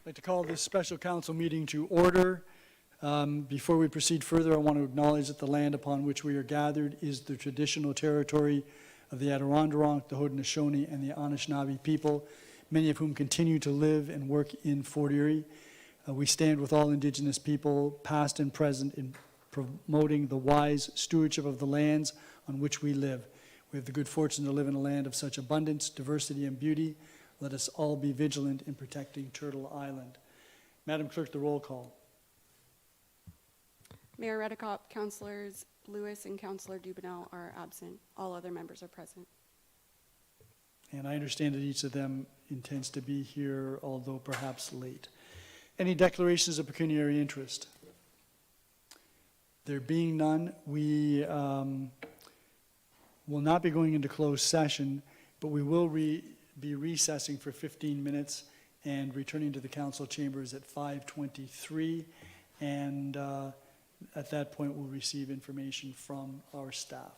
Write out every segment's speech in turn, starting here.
I'd like to call this special council meeting to order. Before we proceed further, I want to acknowledge that the land upon which we are gathered is the traditional territory of the Adirondack, the Haudenosaunee, and the Anishinaabe people, many of whom continue to live and work in Fort Erie. We stand with all Indigenous people, past and present, in promoting the wise stewardship of the lands on which we live. We have the good fortune to live in a land of such abundance, diversity, and beauty. Let us all be vigilant in protecting Turtle Island. Madam Clerk, the roll call. Mayor Redekop, Councillors Lewis and Councillor Dubanow are absent. All other members are present. And I understand that each of them intends to be here, although perhaps late. Any declarations of pecuniary interest? There being none, we will not be going into closed session, but we will be recessing for 15 minutes and returning to the council chambers at 5:23, and at that point we'll receive information from our staff.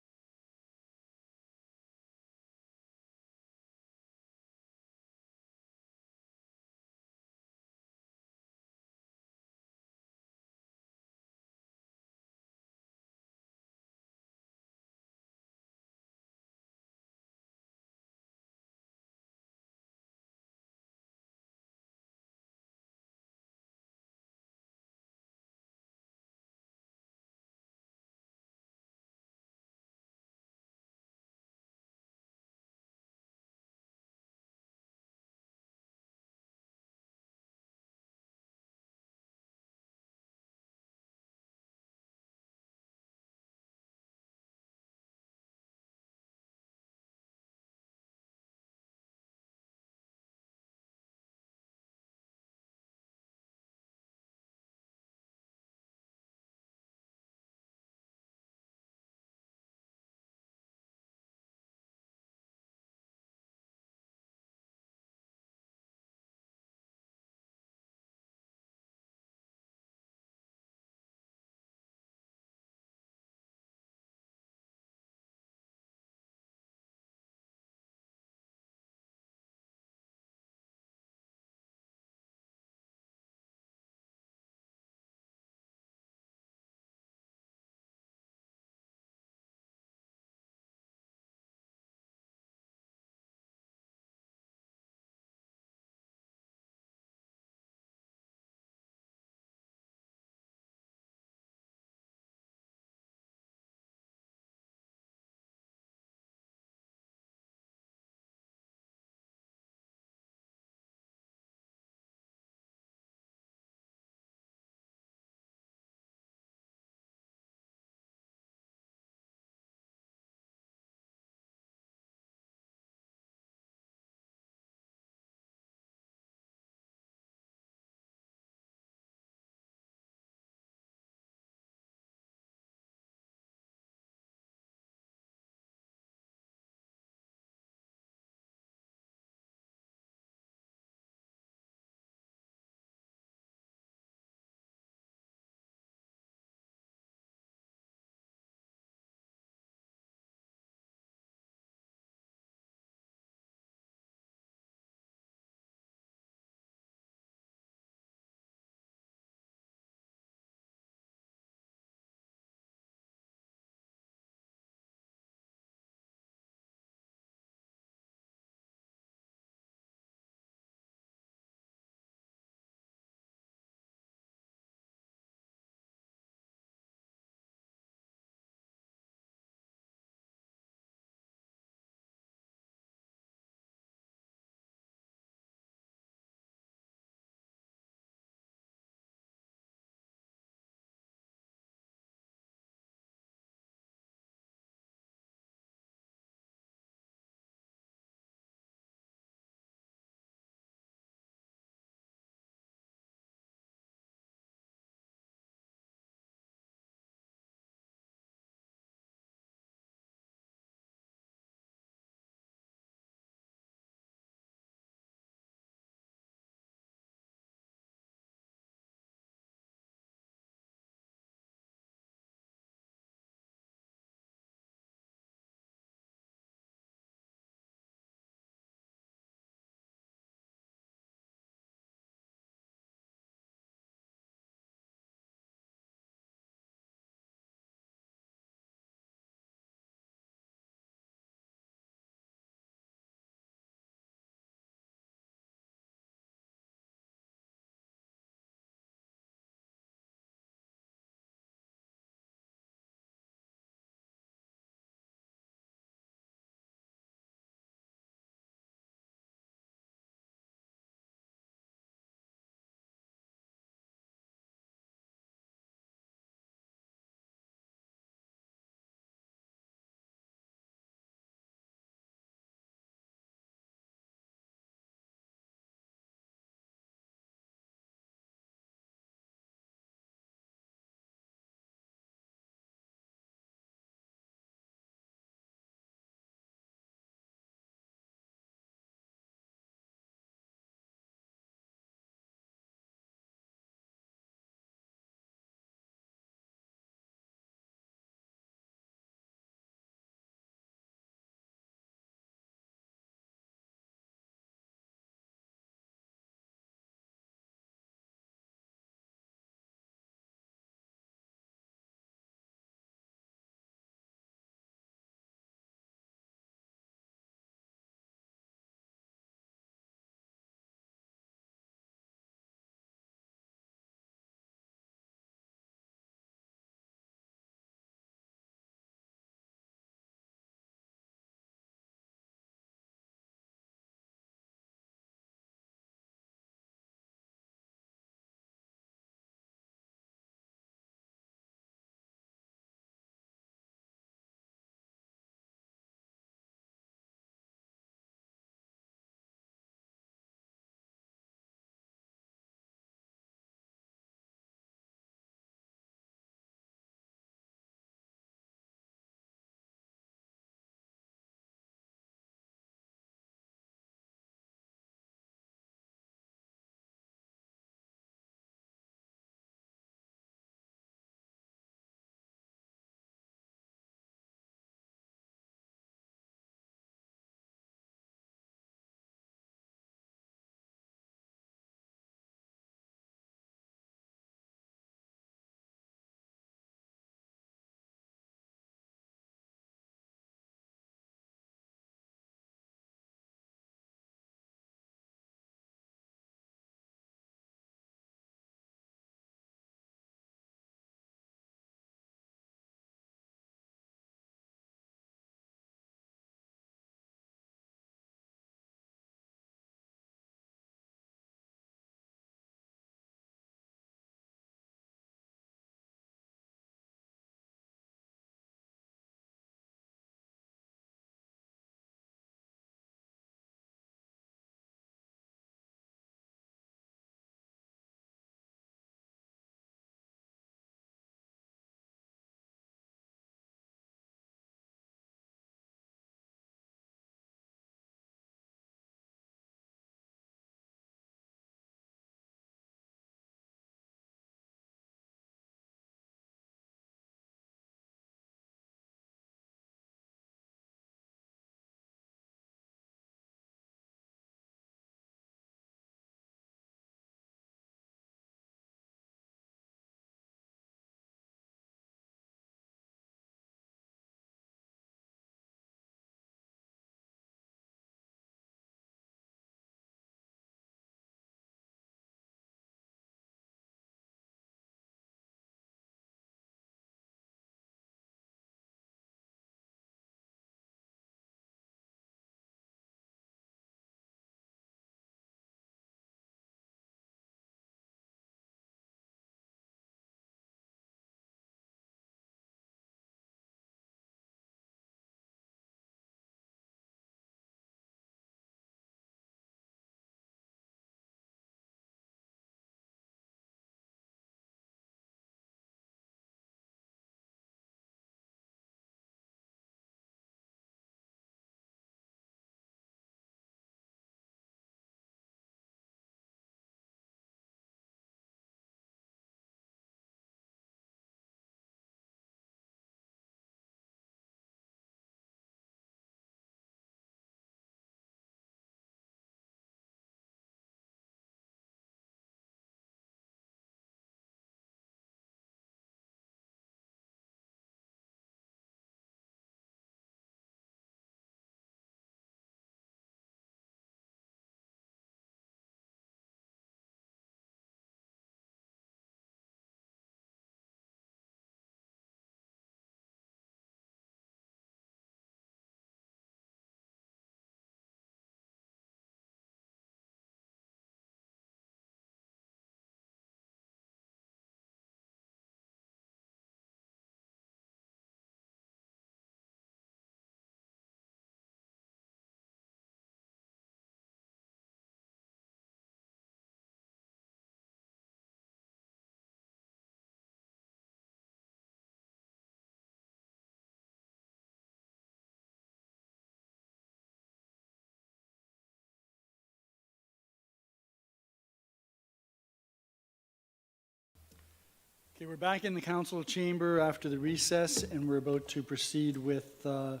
Okay, we're back in the council chamber after the recess, and we're about to proceed with the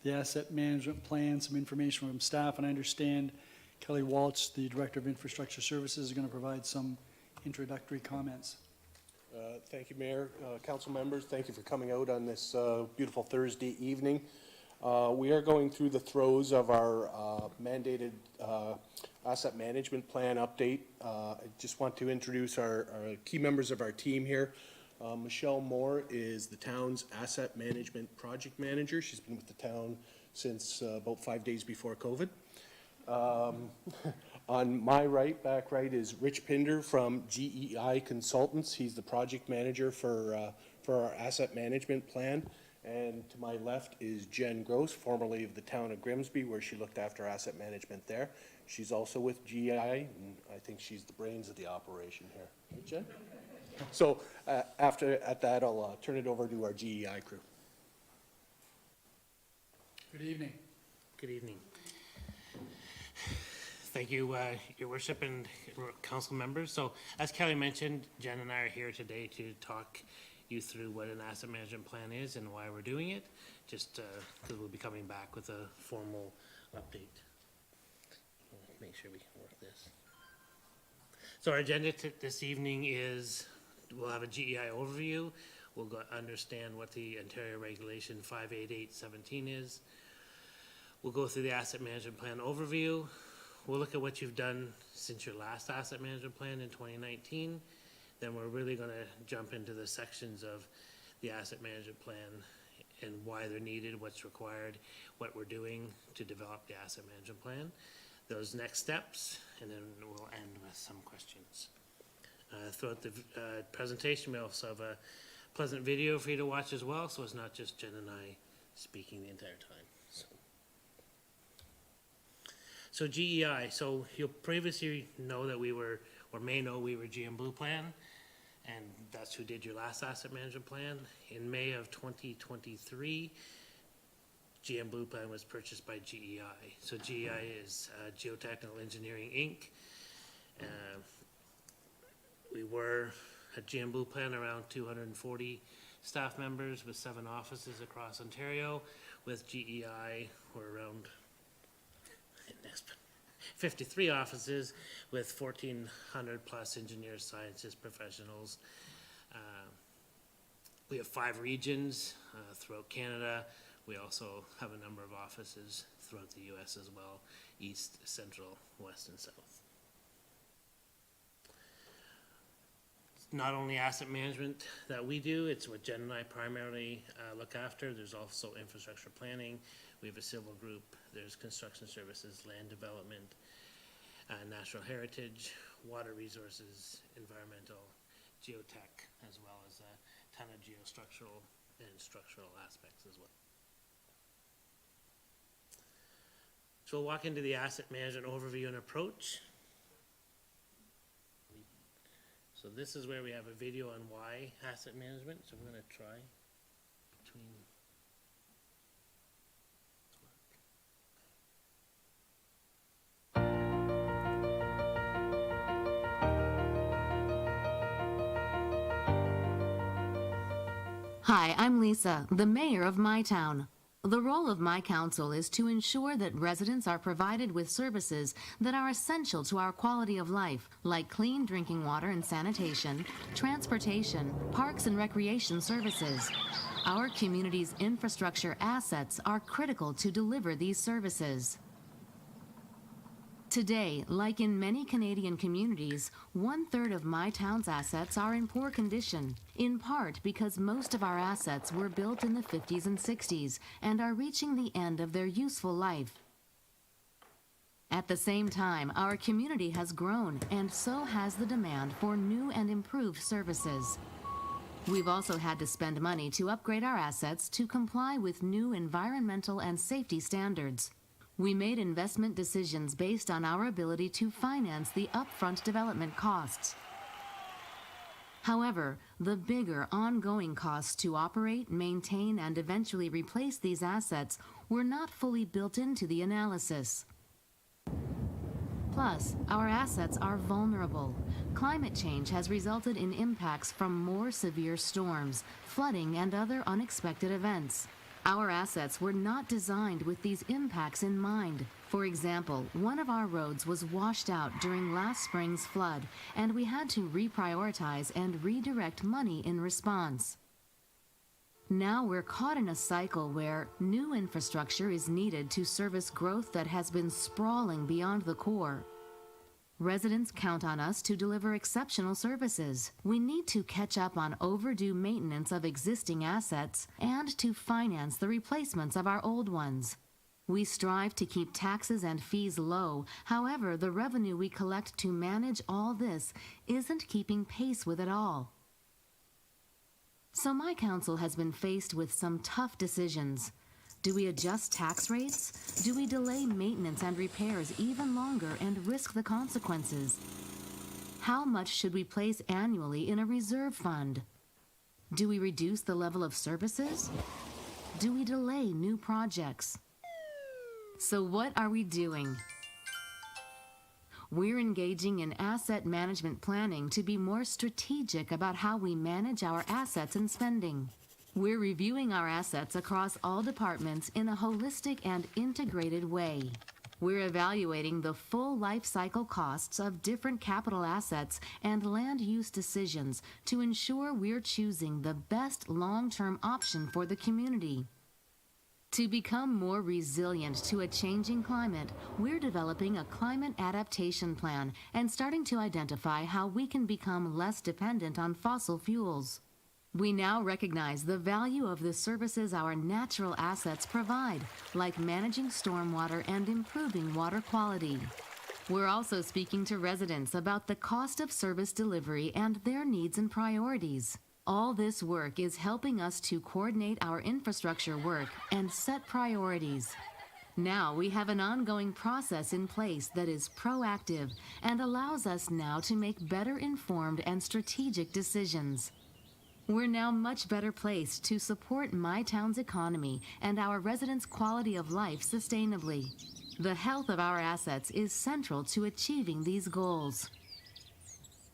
asset management plan, some information from staff, and I understand Kelly Waltz, the Director of Infrastructure Services, is going to provide some introductory comments. Thank you, Mayor, council members. Thank you for coming out on this beautiful Thursday evening. We are going through the throes of our mandated asset management plan update. I just want to introduce our key members of our team here. Michelle Moore is the town's asset management project manager. She's been with the town since about 5 days before COVID. On my right, back right, is Rich Pinder from GEI Consultants. He's the project manager for our asset management plan. And to my left is Jen Gross, formerly of the town of Grimsby, where she looked after asset management there. She's also with GEI, and I think she's the brains of the operation here. Right, Jen? So at that, I'll turn it over to our GEI crew. Good evening. Good evening. Thank you, Your Worship and council members. So as Kelly mentioned, Jen and I are here today to talk you through what an asset management plan is and why we're doing it, just because we'll be coming back with a formal update. Make sure we can work this. So our agenda this evening is we'll have a GEI overview. We'll understand what the Ontario Regulation 58817 is. We'll go through the asset management plan overview. We'll look at what you've done since your last asset management plan in 2019. Then we're really going to jump into the sections of the asset management plan and why they're needed, what's required, what we're doing to develop the asset management plan, those next steps, and then we'll end with some questions. Throughout the presentation, we also have a pleasant video for you to watch as well, so it's not just Jen and I speaking the entire time. So GEI, so you'll previously know that we were, or may know we were GM Blue Plan, and that's who did your last asset management plan. In May of 2023, GM Blue Plan was purchased by GEI. So GEI is Geotechnical Engineering, Inc. We were at GM Blue Plan around 240 staff members with 7 offices across Ontario. With GEI, we're around 53 offices with 1,400 plus engineers, scientists, professionals. We have 5 regions throughout Canada. We also have a number of offices throughout the US as well, east, central, west, and south. It's not only asset management that we do, it's what Jen and I primarily look after. There's also infrastructure planning. We have a civil group, there's construction services, land development, natural heritage, water resources, environmental, geotech, as well as a ton of geostructural and structural aspects as well. So we'll walk into the asset management overview and approach. So this is where we have a video on why asset management, so we're going to try between. Hi, I'm Lisa, the mayor of my town. The role of my council is to ensure that residents are provided with services that are essential to our quality of life, like clean drinking water and sanitation, transportation, parks and recreation services. Our community's infrastructure assets are critical to deliver these services. Today, like in many Canadian communities, 1/3 of my town's assets are in poor condition, in part because most of our assets were built in the 50s and 60s and are reaching the end of their useful life. At the same time, our community has grown, and so has the demand for new and improved services. We've also had to spend money to upgrade our assets to comply with new environmental and safety standards. We made investment decisions based on our ability to finance the upfront development costs. However, the bigger ongoing costs to operate, maintain, and eventually replace these assets were not fully built into the analysis. Plus, our assets are vulnerable. Climate change has resulted in impacts from more severe storms, flooding, and other unexpected events. Our assets were not designed with these impacts in mind. For example, one of our roads was washed out during last spring's flood, and we had to reprioritize and redirect money in response. Now we're caught in a cycle where new infrastructure is needed to service growth that has been sprawling beyond the core. Residents count on us to deliver exceptional services. We need to catch up on overdue maintenance of existing assets and to finance the replacements of our old ones. We strive to keep taxes and fees low. However, the revenue we collect to manage all this isn't keeping pace with it all. So my council has been faced with some tough decisions. Do we adjust tax rates? Do we delay maintenance and repairs even longer and risk the consequences? How much should we place annually in a reserve fund? Do we reduce the level of services? Do we delay new projects? So what are we doing? We're engaging in asset management planning to be more strategic about how we manage our assets and spending. We're reviewing our assets across all departments in a holistic and integrated way. We're evaluating the full life cycle costs of different capital assets and land use decisions to ensure we're choosing the best long-term option for the community. To become more resilient to a changing climate, we're developing a climate adaptation plan and starting to identify how we can become less dependent on fossil fuels. We now recognize the value of the services our natural assets provide, like managing stormwater and improving water quality. We're also speaking to residents about the cost of service delivery and their needs and priorities. All this work is helping us to coordinate our infrastructure work and set priorities. Now we have an ongoing process in place that is proactive and allows us now to make better informed and strategic decisions. We're now much better placed to support my town's economy and our residents' quality of life sustainably. The health of our assets is central to achieving these goals.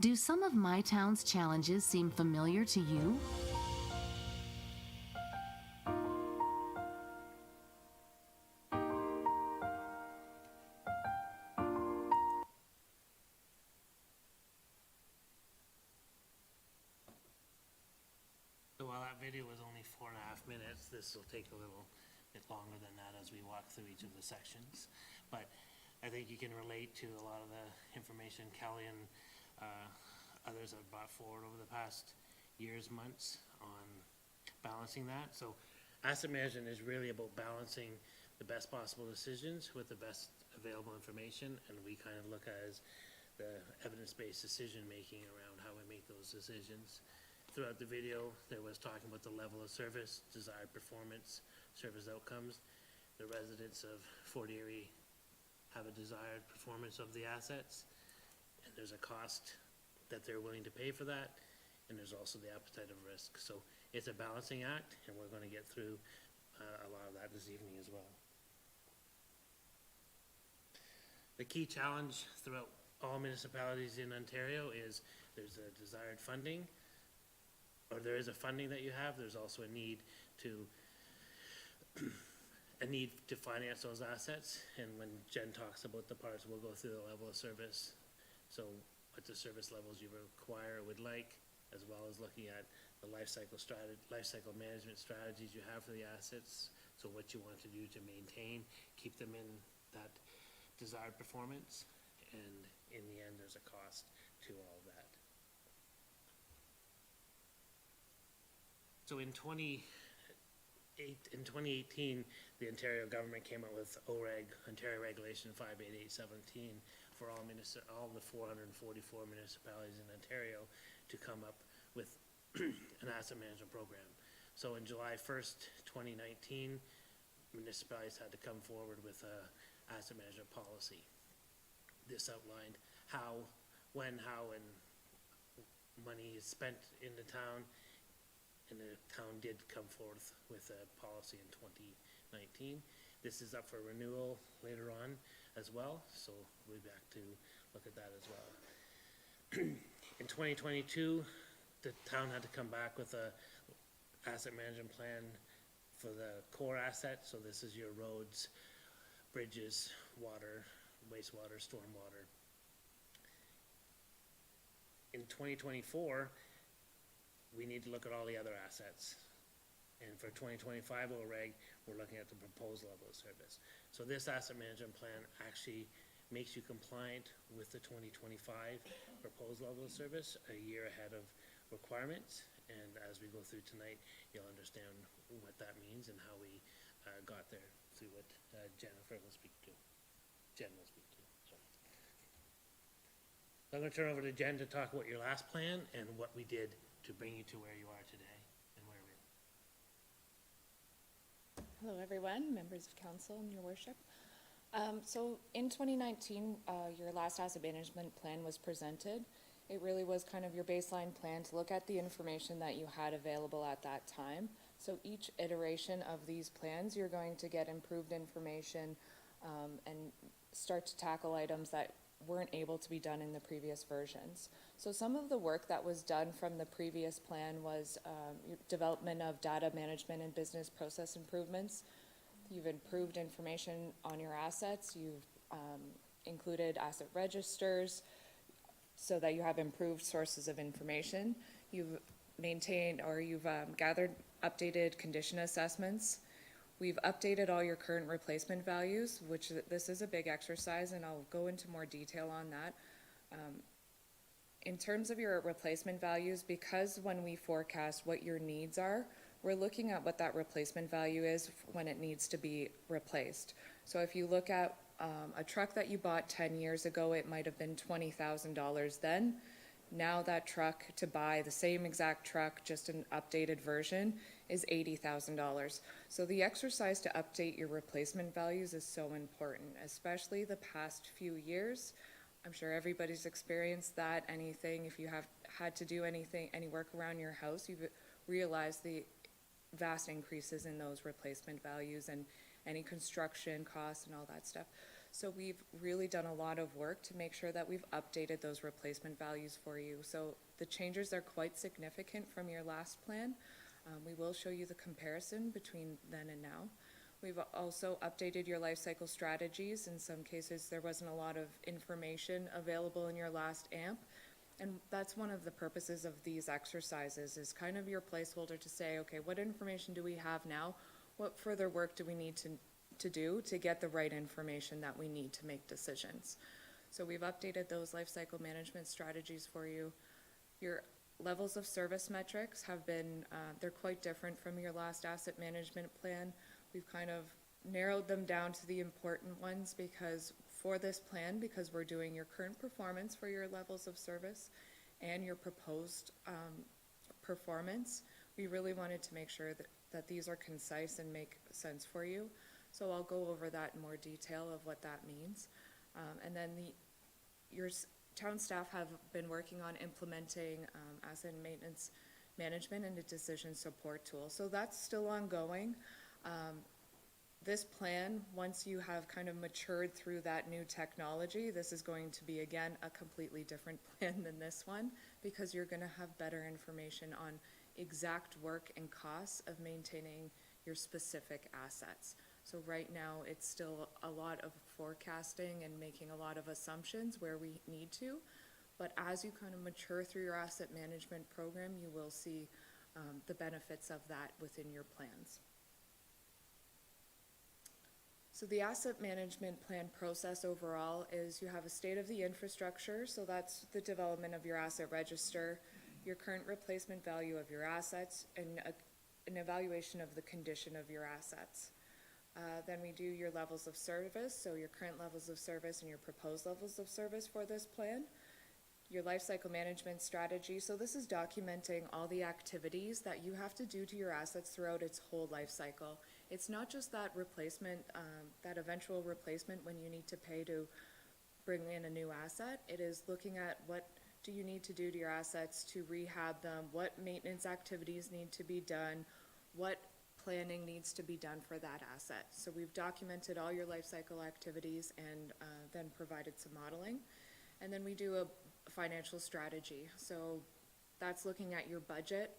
Do some of my town's challenges seem familiar to you? So while that video was only 4.5 minutes, this will take a little bit longer than that as we walk through each of the sections. But I think you can relate to a lot of the information Kelly and others have brought forward over the past years, months on balancing that. So asset management is really about balancing the best possible decisions with the best available information, and we kind of look at as the evidence-based decision-making around how we make those decisions. Throughout the video, there was talking about the level of service, desired performance, service outcomes. The residents of Fort Erie have a desired performance of the assets, and there's a cost that they're willing to pay for that, and there's also the appetite of risk. So it's a balancing act, and we're going to get through a lot of that this evening as well. The key challenge throughout all municipalities in Ontario is there's a desired funding, or there is a funding that you have. There's also a need to finance those assets, and when Jen talks about the parts, we'll go through the level of service. So what the service levels you require or would like, as well as looking at the life cycle management strategies you have for the assets. So what you want to do to maintain, keep them in that desired performance, and in the end, there's a cost to all of that. So in 2018, the Ontario government came out with OREG, Ontario Regulation 58817, for all the 444 municipalities in Ontario to come up with an asset management program. So in July 1st, 2019, municipalities had to come forward with a asset management policy. This outlined how, when, how, and money is spent in the town, and the town did come forth with a policy in 2019. This is up for renewal later on. as well, so we'll be back to look at that as well. In 2022, the town had to come back with a asset management plan for the core asset, so this is your roads, bridges, water, wastewater, stormwater. In 2024, we need to look at all the other assets. And for 2025 OREG, we're looking at the proposed level of service. So this asset management plan actually makes you compliant with the 2025 proposed level of service a year ahead of requirements. And as we go through tonight, you'll understand what that means and how we got there through what Jennifer will speak to. Jen will speak to, sorry. So I'm gonna turn over to Jen to talk about your last plan and what we did to bring you to where you are today and where we. Hello, everyone, members of council and your worship. So in 2019, your last asset management plan was presented. It really was kind of your baseline plan to look at the information that you had available at that time. So each iteration of these plans, you're going to get improved information and start to tackle items that weren't able to be done in the previous versions. So some of the work that was done from the previous plan was your development of data management and business process improvements. You've improved information on your assets. You've included asset registers so that you have improved sources of information. You've maintained or you've gathered updated condition assessments. We've updated all your current replacement values, which this is a big exercise, and I'll go into more detail on that. In terms of your replacement values, because when we forecast what your needs are, we're looking at what that replacement value is when it needs to be replaced. So if you look at a truck that you bought 10 years ago, it might have been $20,000 then. Now that truck, to buy the same exact truck, just an updated version, is $80,000. So the exercise to update your replacement values is so important, especially the past few years. I'm sure everybody's experienced that. Anything, if you have had to do anything, any work around your house, you've realized the vast increases in those replacement values and any construction costs and all that stuff. So we've really done a lot of work to make sure that we've updated those replacement values for you. So the changes are quite significant from your last plan. We will show you the comparison between then and now. We've also updated your life cycle strategies. In some cases, there wasn't a lot of information available in your last AMP. And that's one of the purposes of these exercises, is kind of your placeholder to say, okay, what information do we have now? What further work do we need to do to get the right information that we need to make decisions? So we've updated those life cycle management strategies for you. Your levels of service metrics have been, they're quite different from your last asset management plan. We've kind of narrowed them down to the important ones because for this plan, because we're doing your current performance for your levels of service and your proposed performance, we really wanted to make sure that these are concise and make sense for you. So I'll go over that in more detail of what that means. And then your town staff have been working on implementing asset and maintenance management and a decision support tool. So that's still ongoing. This plan, once you have kind of matured through that new technology, this is going to be, again, a completely different plan than this one, because you're gonna have better information on exact work and costs of maintaining your specific assets. So right now, it's still a lot of forecasting and making a lot of assumptions where we need to, but as you kind of mature through your asset management program, you will see the benefits of that within your plans. So the asset management plan process overall is you have a state of the infrastructure, so that's the development of your asset register, your current replacement value of your assets, and an evaluation of the condition of your assets. Then we do your levels of service, so your current levels of service and your proposed levels of service for this plan. Your life cycle management strategy, so this is documenting all the activities that you have to do to your assets throughout its whole life cycle. It's not just that replacement, that eventual replacement when you need to pay to bring in a new asset. It is looking at what do you need to do to your assets to rehab them, what maintenance activities need to be done, what planning needs to be done for that asset. So we've documented all your life cycle activities and then provided some modeling. And then we do a financial strategy. So that's looking at your budget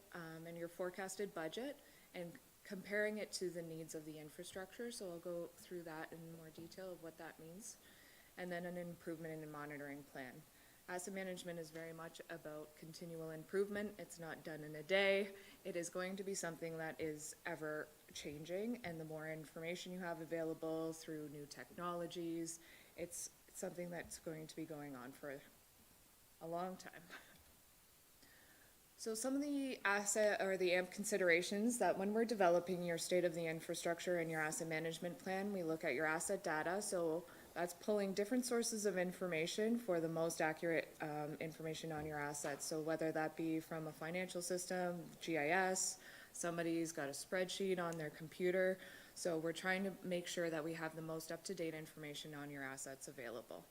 and your forecasted budget and comparing it to the needs of the infrastructure. So I'll go through that in more detail of what that means. And then an improvement and monitoring plan. Asset management is very much about continual improvement. It's not done in a day. It is going to be something that is ever changing, and the more information you have available through new technologies, it's something that's going to be going on for a long time. So some of the asset or the AMP considerations that when we're developing your state of the infrastructure and your asset management plan, we look at your asset data. So that's pulling different sources of information for the most accurate information on your assets. So whether that be from a financial system, GIS, somebody's got a spreadsheet on their computer. So we're trying to make sure that we have the most up-to-date information on your assets available.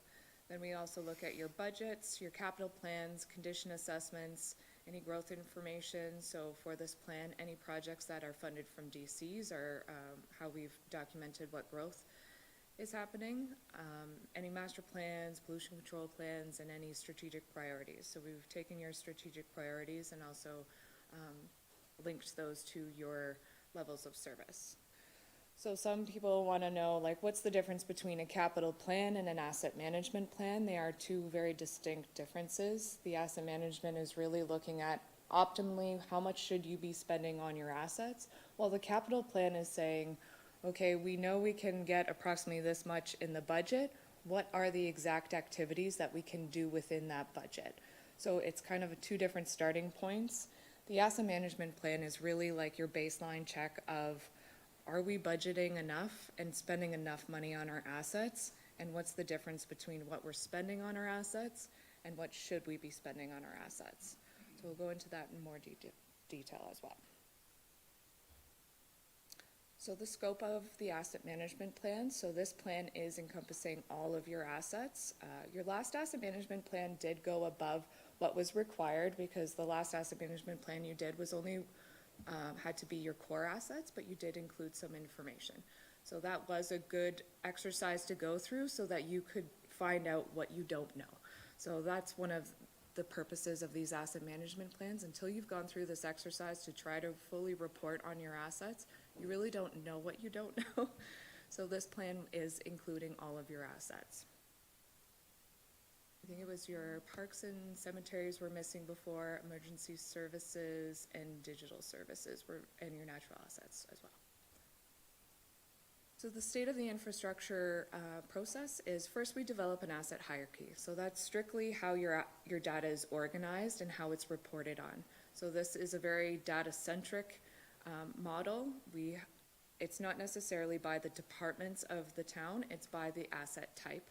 Then we also look at your budgets, your capital plans, condition assessments, any growth information. So for this plan, any projects that are funded from DCs are how we've documented what growth is happening, any master plans, pollution control plans, and any strategic priorities. So we've taken your strategic priorities and also linked those to your levels of service. So some people want to know, like, what's the difference between a capital plan and an asset management plan? They are two very distinct differences. The asset management is really looking at optimally how much should you be spending on your assets, while the capital plan is saying, okay, we know we can get approximately this much in the budget. What are the exact activities that we can do within that budget? So it's kind of two different starting points. The asset management plan is really like your baseline check of, are we budgeting enough and spending enough money on our assets? And what's the difference between what we're spending on our assets and what should we be spending on our assets? So we'll go into that in more detail as well. So the scope of the asset management plan. So this plan is encompassing all of your assets. Your last asset management plan did go above what was required because the last asset management plan you did was only had to be your core assets, but you did include some information. So that was a good exercise to go through so that you could find out what you don't know. So that's one of the purposes of these asset management plans. Until you've gone through this exercise to try to fully report on your assets, you really don't know what you don't know. So this plan is including all of your assets. I think it was your parks and cemeteries were missing before, emergency services and digital services were, and your natural assets as well. So the state of the infrastructure process is first we develop an asset hierarchy. So that's strictly how your data is organized and how it's reported on. So this is a very data-centric model. It's not necessarily by the departments of the town, it's by the asset type.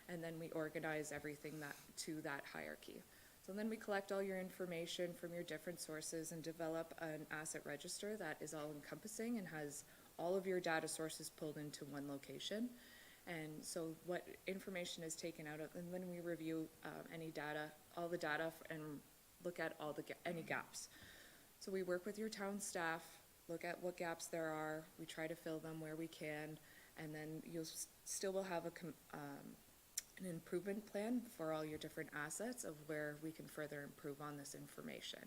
And then we organize everything to that hierarchy. So then we collect all your information from your different sources and develop an asset register that is all encompassing and has all of your data sources pulled into one location. And so what information is taken out of, and then we review any data, all the data, and look at any gaps. So we work with your town staff, look at what gaps there are, we try to fill them where we can, and then you'll still will have an improvement plan for all your different assets of where we can further improve on this information.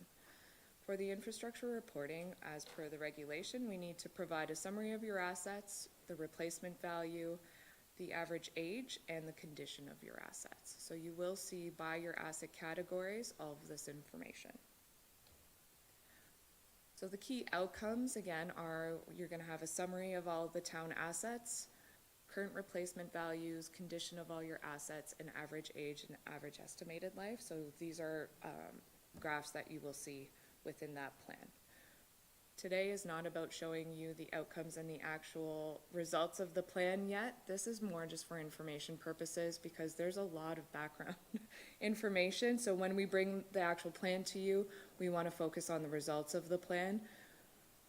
For the infrastructure reporting, as per the regulation, we need to provide a summary of your assets, the replacement value, the average age, and the condition of your assets. So you will see by your asset categories all of this information. So the key outcomes, again, are you're going to have a summary of all the town assets, current replacement values, condition of all your assets, and average age and average estimated life. So these are graphs that you will see within that plan. Today is not about showing you the outcomes and the actual results of the plan yet. This is more just for information purposes because there's a lot of background information. So when we bring the actual plan to you, we want to focus on the results of the plan.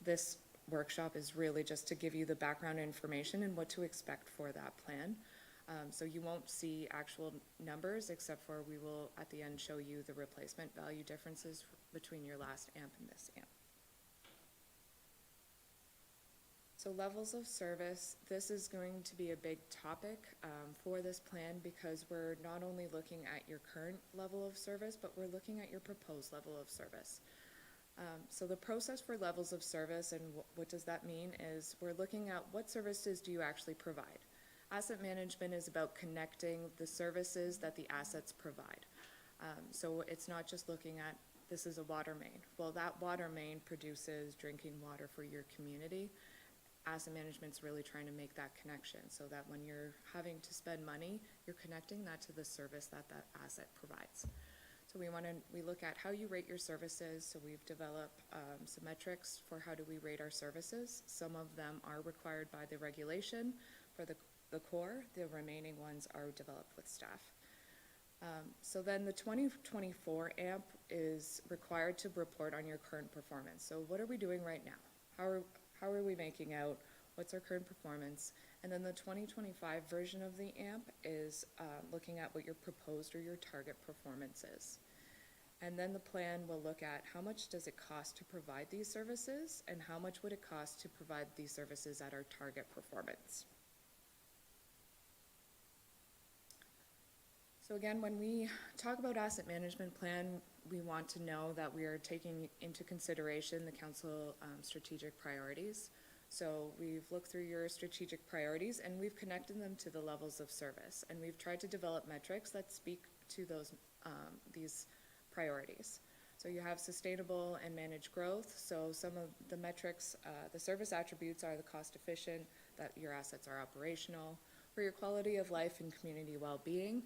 This workshop is really just to give you the background information and what to expect for that plan. So you won't see actual numbers except for we will at the end show you the replacement value differences between your last AMP and this AMP. So levels of service, this is going to be a big topic for this plan because we're not only looking at your current level of service, but we're looking at your proposed level of service. So the process for levels of service, and what does that mean, is we're looking at what services do you actually provide. Asset management is about connecting the services that the assets provide. So it's not just looking at, this is a water main. Well, that water main produces drinking water for your community. Asset management's really trying to make that connection so that when you're having to spend money, you're connecting that to the service that that asset provides. So we look at how you rate your services. So we've developed some metrics for how do we rate our services. Some of them are required by the regulation for the core. The remaining ones are developed with staff. So then the 2024 AMP is required to report on your current performance. So what are we doing right now? How are we making out? What's our current performance? And then the 2025 version of the AMP is looking at what your proposed or your target performance is. And then the plan will look at how much does it cost to provide these services and how much would it cost to provide these services at our target performance. So again, when we talk about asset management plan, we want to know that we are taking into consideration the council strategic priorities. So we've looked through your strategic priorities and we've connected them to the levels of service. And we've tried to develop metrics that speak to those these priorities. So you have sustainable and managed growth. So some of the metrics, the service attributes are the cost efficient, that your assets are operational, for your quality of life and community well-being.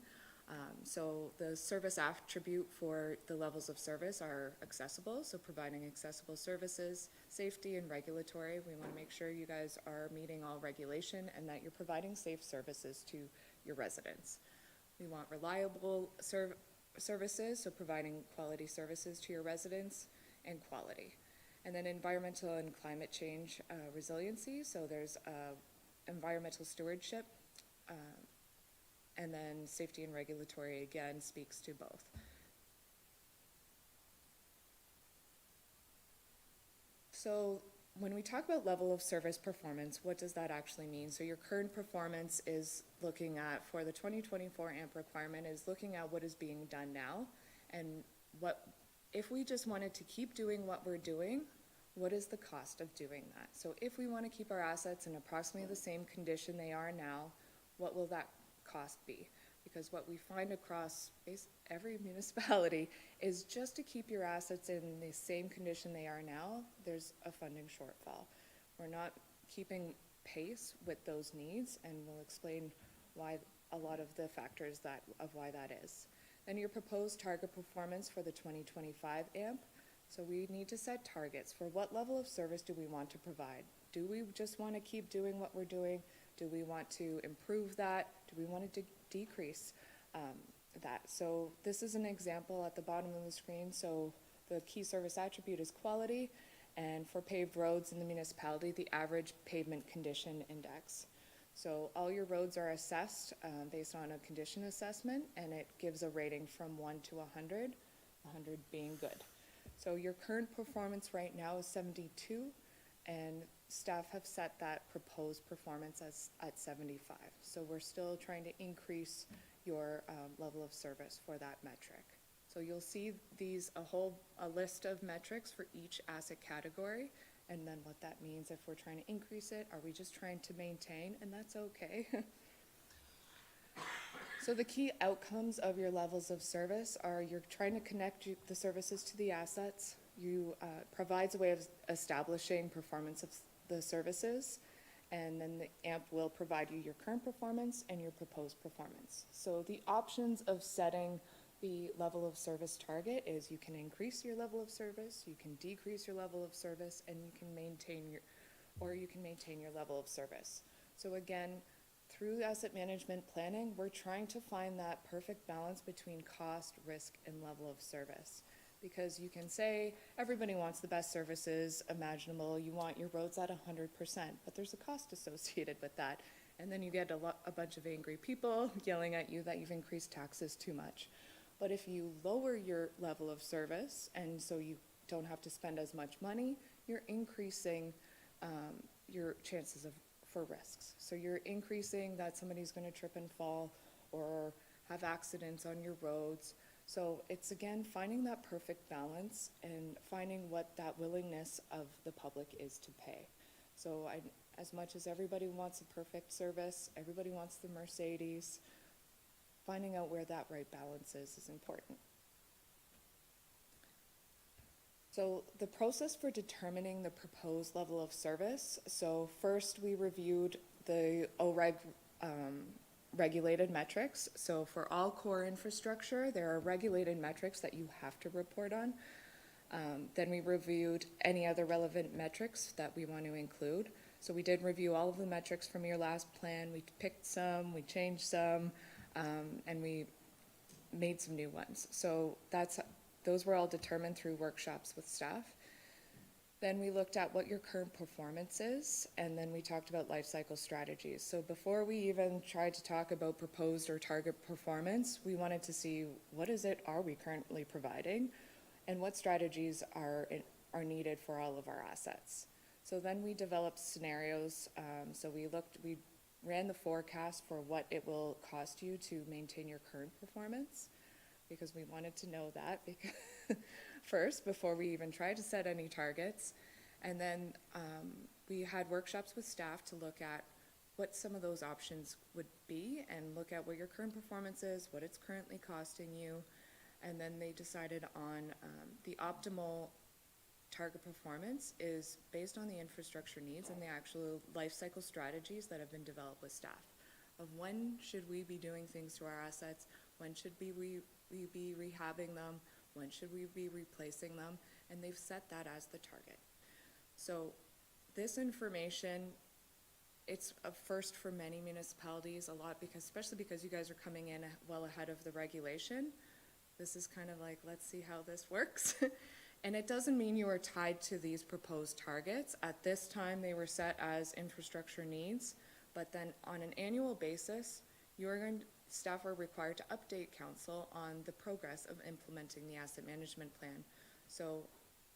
So the service attribute for the levels of service are accessible, so providing accessible services, safety and regulatory. We want to make sure you guys are meeting all regulation and that you're providing safe services to your residents. We want reliable services, so providing quality services to your residents and quality. And then environmental and climate change resiliency, so there's environmental stewardship, and then safety and regulatory, again, speaks to both. So when we talk about level of service performance, what does that actually mean? So your current performance is looking at, for the 2024 AMP requirement, is looking at what is being done now, and what, if we just wanted to keep doing what we're doing, what is the cost of doing that? So if we want to keep our assets in approximately the same condition they are now, what will that cost be? Because what we find across every municipality is just to keep your assets in the same condition they are now, there's a funding shortfall. We're not keeping pace with those needs, and we'll explain why, a lot of the factors of why that is. Then your proposed target performance for the 2025 AMP. So we need to set targets for what level of service do we want to provide. Do we just want to keep doing what we're doing? Do we want to improve that? Do we want to decrease that? So this is an example at the bottom of the screen. So the key service attribute is quality, and for paved roads in the municipality, the average pavement condition index. So all your roads are assessed based on a condition assessment, and it gives a rating from 1 to 100, 100 being good. So your current performance right now is 72, and staff have set that proposed performance as at 75. So we're still trying to increase your level of service for that metric. So you'll see these, a list of metrics for each asset category, and then what that means if we're trying to increase it, are we just trying to maintain, and that's okay. So the key outcomes of your levels of service are you're trying to connect the services to the assets. You provides a way of establishing performance of the services, and then the AMP will provide you your current performance and your proposed performance. So the options of setting the level of service target is you can increase your level of service, you can decrease your level of service, and you can maintain your level of service. So again, through asset management planning, we're trying to find that perfect balance between cost, risk, and level of service. Because you can say everybody wants the best services imaginable, you want your roads at 100%, but there's a cost associated with that. And then you get a bunch of angry people yelling at you that you've increased taxes too much. But if you lower your level of service, and so you don't have to spend as much money, you're increasing your chances for risks. So you're increasing that somebody's gonna trip and fall or have accidents on your roads. So it's, again, finding that perfect balance and finding what that willingness of the public is to pay. So as much as everybody wants a perfect service, everybody wants the Mercedes, finding out where that right balance is important. So the process for determining the proposed level of service. So first we reviewed the OREG regulated metrics. So for all core infrastructure, there are regulated metrics that you have to report on. Then we reviewed any other relevant metrics that we want to include. So we did review all of the metrics from your last plan. We picked some, we changed some, and we made some new ones. So those were all determined through workshops with staff. Then we looked at what your current performance is, and then we talked about life cycle strategies. So before we even tried to talk about proposed or target performance, we wanted to see what are we currently providing, and what strategies are needed for all of our assets. So then we developed scenarios. So we ran the forecast for what it will cost you to maintain your current performance, because we wanted to know that first before we even tried to set any targets. And then we had workshops with staff to look at what some of those options would be and look at what your current performance is, what it's currently costing you. And then they decided on the optimal target performance is based on the infrastructure needs and the actual life cycle strategies that have been developed with staff. Of when should we be doing things to our assets, when should we be rehabbing them, when should we be replacing them, and they've set that as the target. So this information, it's a first for many municipalities, especially because you guys are coming in well ahead of the regulation. This is kind of like, let's see how this works. And it doesn't mean you are tied to these proposed targets. At this time, they were set as infrastructure needs, but then on an annual basis, staff are required to update council on the progress of implementing the asset management plan. So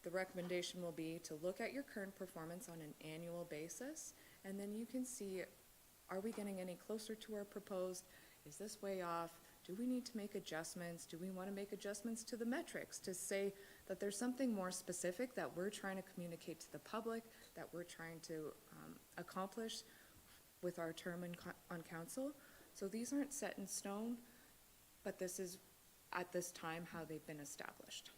the recommendation will be to look at your current performance on an annual basis, and then you can see, are we getting any closer to our proposed? Is this way off? Do we need to make adjustments? Do we want to make adjustments to the metrics to say that there's something more specific that we're trying to communicate to the public, that we're trying to accomplish with our term on council? So these aren't set in stone, but this is, at this time, how they've been established.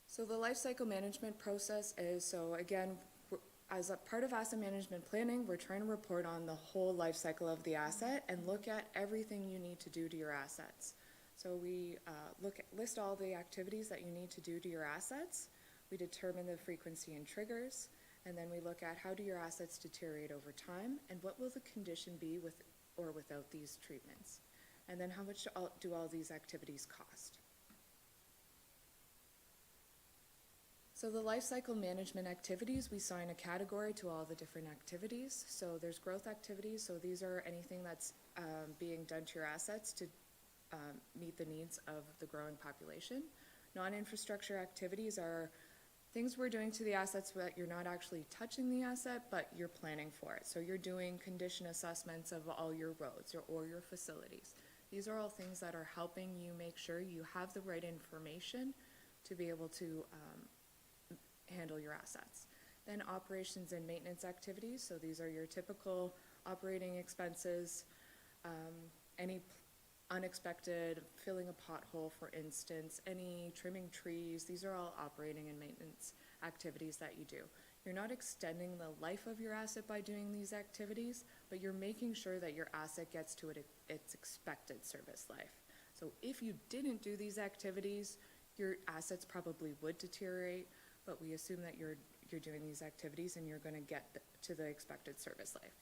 So the life cycle management process is, so again, as a part of asset management planning, we're trying to report on the whole life cycle of the asset and look at everything you need to do to your assets. So we list all the activities that you need to do to your assets. We determine the frequency and triggers, and then we look at how do your assets deteriorate over time, and what will the condition be with or without these treatments, and then how much do all these activities cost. So the life cycle management activities, we assign a category to all the different activities. So there's growth activities, so these are anything that's being done to your assets to meet the needs of the growing population. Non-infrastructure activities are things we're doing to the assets that you're not actually touching the asset, but you're planning for it. So you're doing condition assessments of all your roads or your facilities. These are all things that are helping you make sure you have the right information to be able to handle your assets. Then operations and maintenance activities, so these are your typical operating expenses, any unexpected filling a pothole, for instance, any trimming trees. These are all operating and maintenance activities that you do. You're not extending the life of your asset by doing these activities, but you're making sure that your asset gets to its expected service life. So if you didn't do these activities, your assets probably would deteriorate, but we assume that you're doing these activities and you're going to get to the expected service life.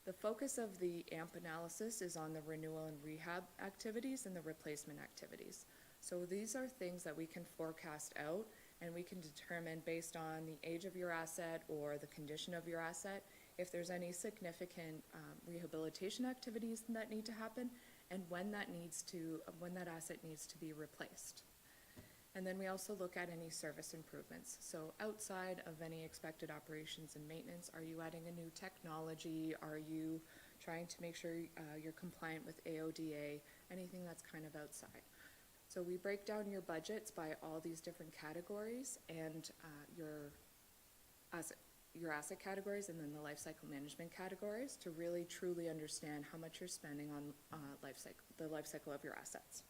The focus of the AMP analysis is on the renewal and rehab activities and the replacement activities. So these are things that we can forecast out, and we can determine based on the age of your asset or the condition of your asset if there's any significant rehabilitation activities that need to happen, and when that asset needs to be replaced. And then we also look at any service improvements. So outside of any expected operations and maintenance, are you adding a new technology? Are you trying to make sure you're compliant with AODA? Anything that's kind of outside. So we break down your budgets by all these different categories and your asset categories and then the life cycle management categories to really truly understand how much you're spending on the life cycle of your assets.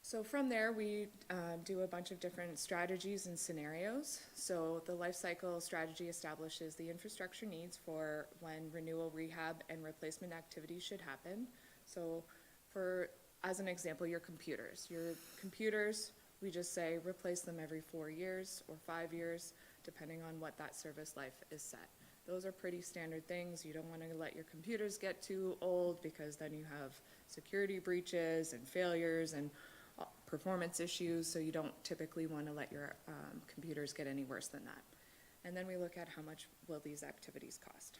So from there, we do a bunch of different strategies and scenarios. So the life cycle strategy establishes the infrastructure needs for when renewal, rehab, and replacement activities should happen. So as an example, your computers. We just say replace them every 4 years or 5 years, depending on what that service life is set. Those are pretty standard things. You don't want to let your computers get too old because then you have security breaches and failures and performance issues, so you don't typically want to let your computers get any worse than that. And then we look at how much will these activities cost.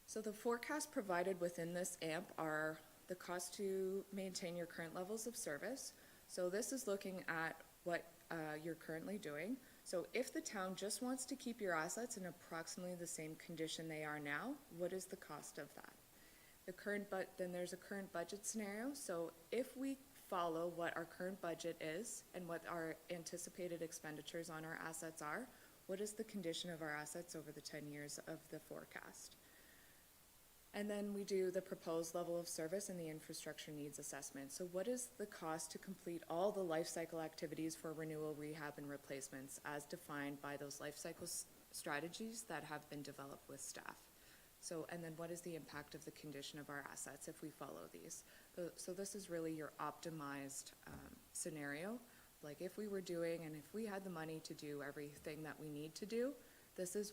So the forecast provided within this AMP are the cost to maintain your current levels of service. So this is looking at what you're currently doing. So if the town just wants to keep your assets in approximately the same condition they are now, what is the cost of that? Then there's a current budget scenario. So if we follow what our current budget is and what our anticipated expenditures on our assets are, what is the condition of our assets over the 10 years of the forecast? And then we do the proposed level of service and the infrastructure needs assessment. So what is the cost to complete all the life cycle activities for renewal, rehab, and replacements as defined by those life cycle strategies that have been developed with staff? So, and then what is the impact of the condition of our assets if we follow these? So this is really your optimized scenario. Like if we were doing, and if we had the money to do everything that we need to do, this is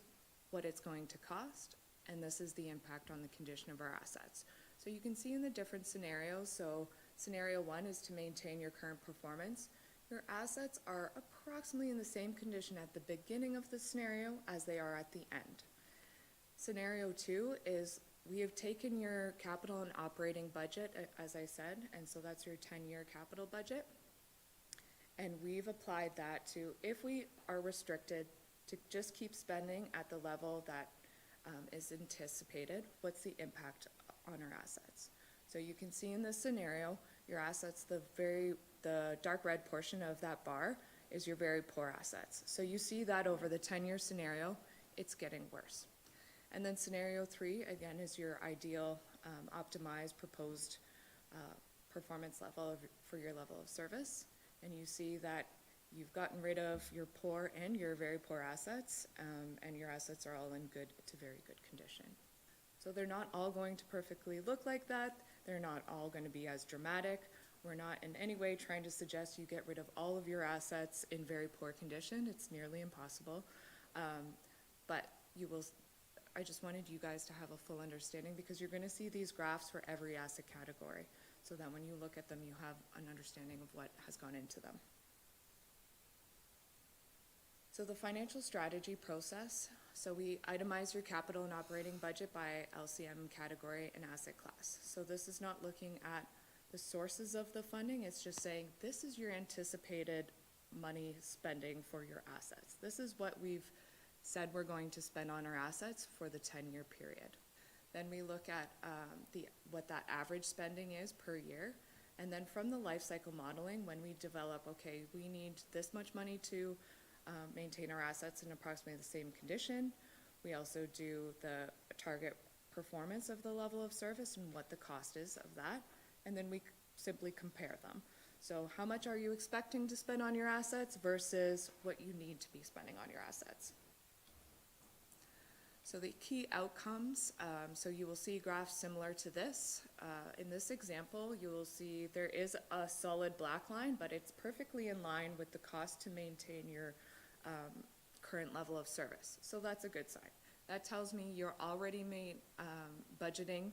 what it's going to cost, and this is the impact on the condition of our assets. So you can see in the different scenarios, so scenario 1 is to maintain your current performance. Your assets are approximately in the same condition at the beginning of the scenario as they are at the end. Scenario 2 is we have taken your capital and operating budget, as I said, and so that's your 10-year capital budget. And we've applied that to, if we are restricted to just keep spending at the level that is anticipated, what's the impact on our assets? So you can see in this scenario, your assets, the dark red portion of that bar is your very poor assets. So you see that over the 10-year scenario, it's getting worse. And then scenario 3, again, is your ideal optimized proposed performance level for your level of service. And you see that you've gotten rid of your poor and your very poor assets, and your assets are all in good to very good condition. So they're not all going to perfectly look like that. They're not all going to be as dramatic. We're not in any way trying to suggest you get rid of all of your assets in very poor condition. It's nearly impossible. But you will. I just wanted you guys to have a full understanding because you're going to see these graphs for every asset category so that when you look at them, you have an understanding of what has gone into them. So the financial strategy process, so we itemize your capital and operating budget by LCM category and asset class. So this is not looking at the sources of the funding, it's just saying this is your anticipated money spending for your assets. This is what we've said we're going to spend on our assets for the 10-year period. Then we look at what that average spending is per year. And then from the life cycle modeling, when we develop, okay, we need this much money to maintain our assets in approximately the same condition. We also do the target performance of the level of service and what the cost is of that. And then we simply compare them. So how much are you expecting to spend on your assets versus what you need to be spending on your assets? So the key outcomes, so you will see graphs similar to this. In this example, you will see there is a solid black line, but it's perfectly in line with the cost to maintain your current level of service. So that's a good sign. That tells me you're already budgeting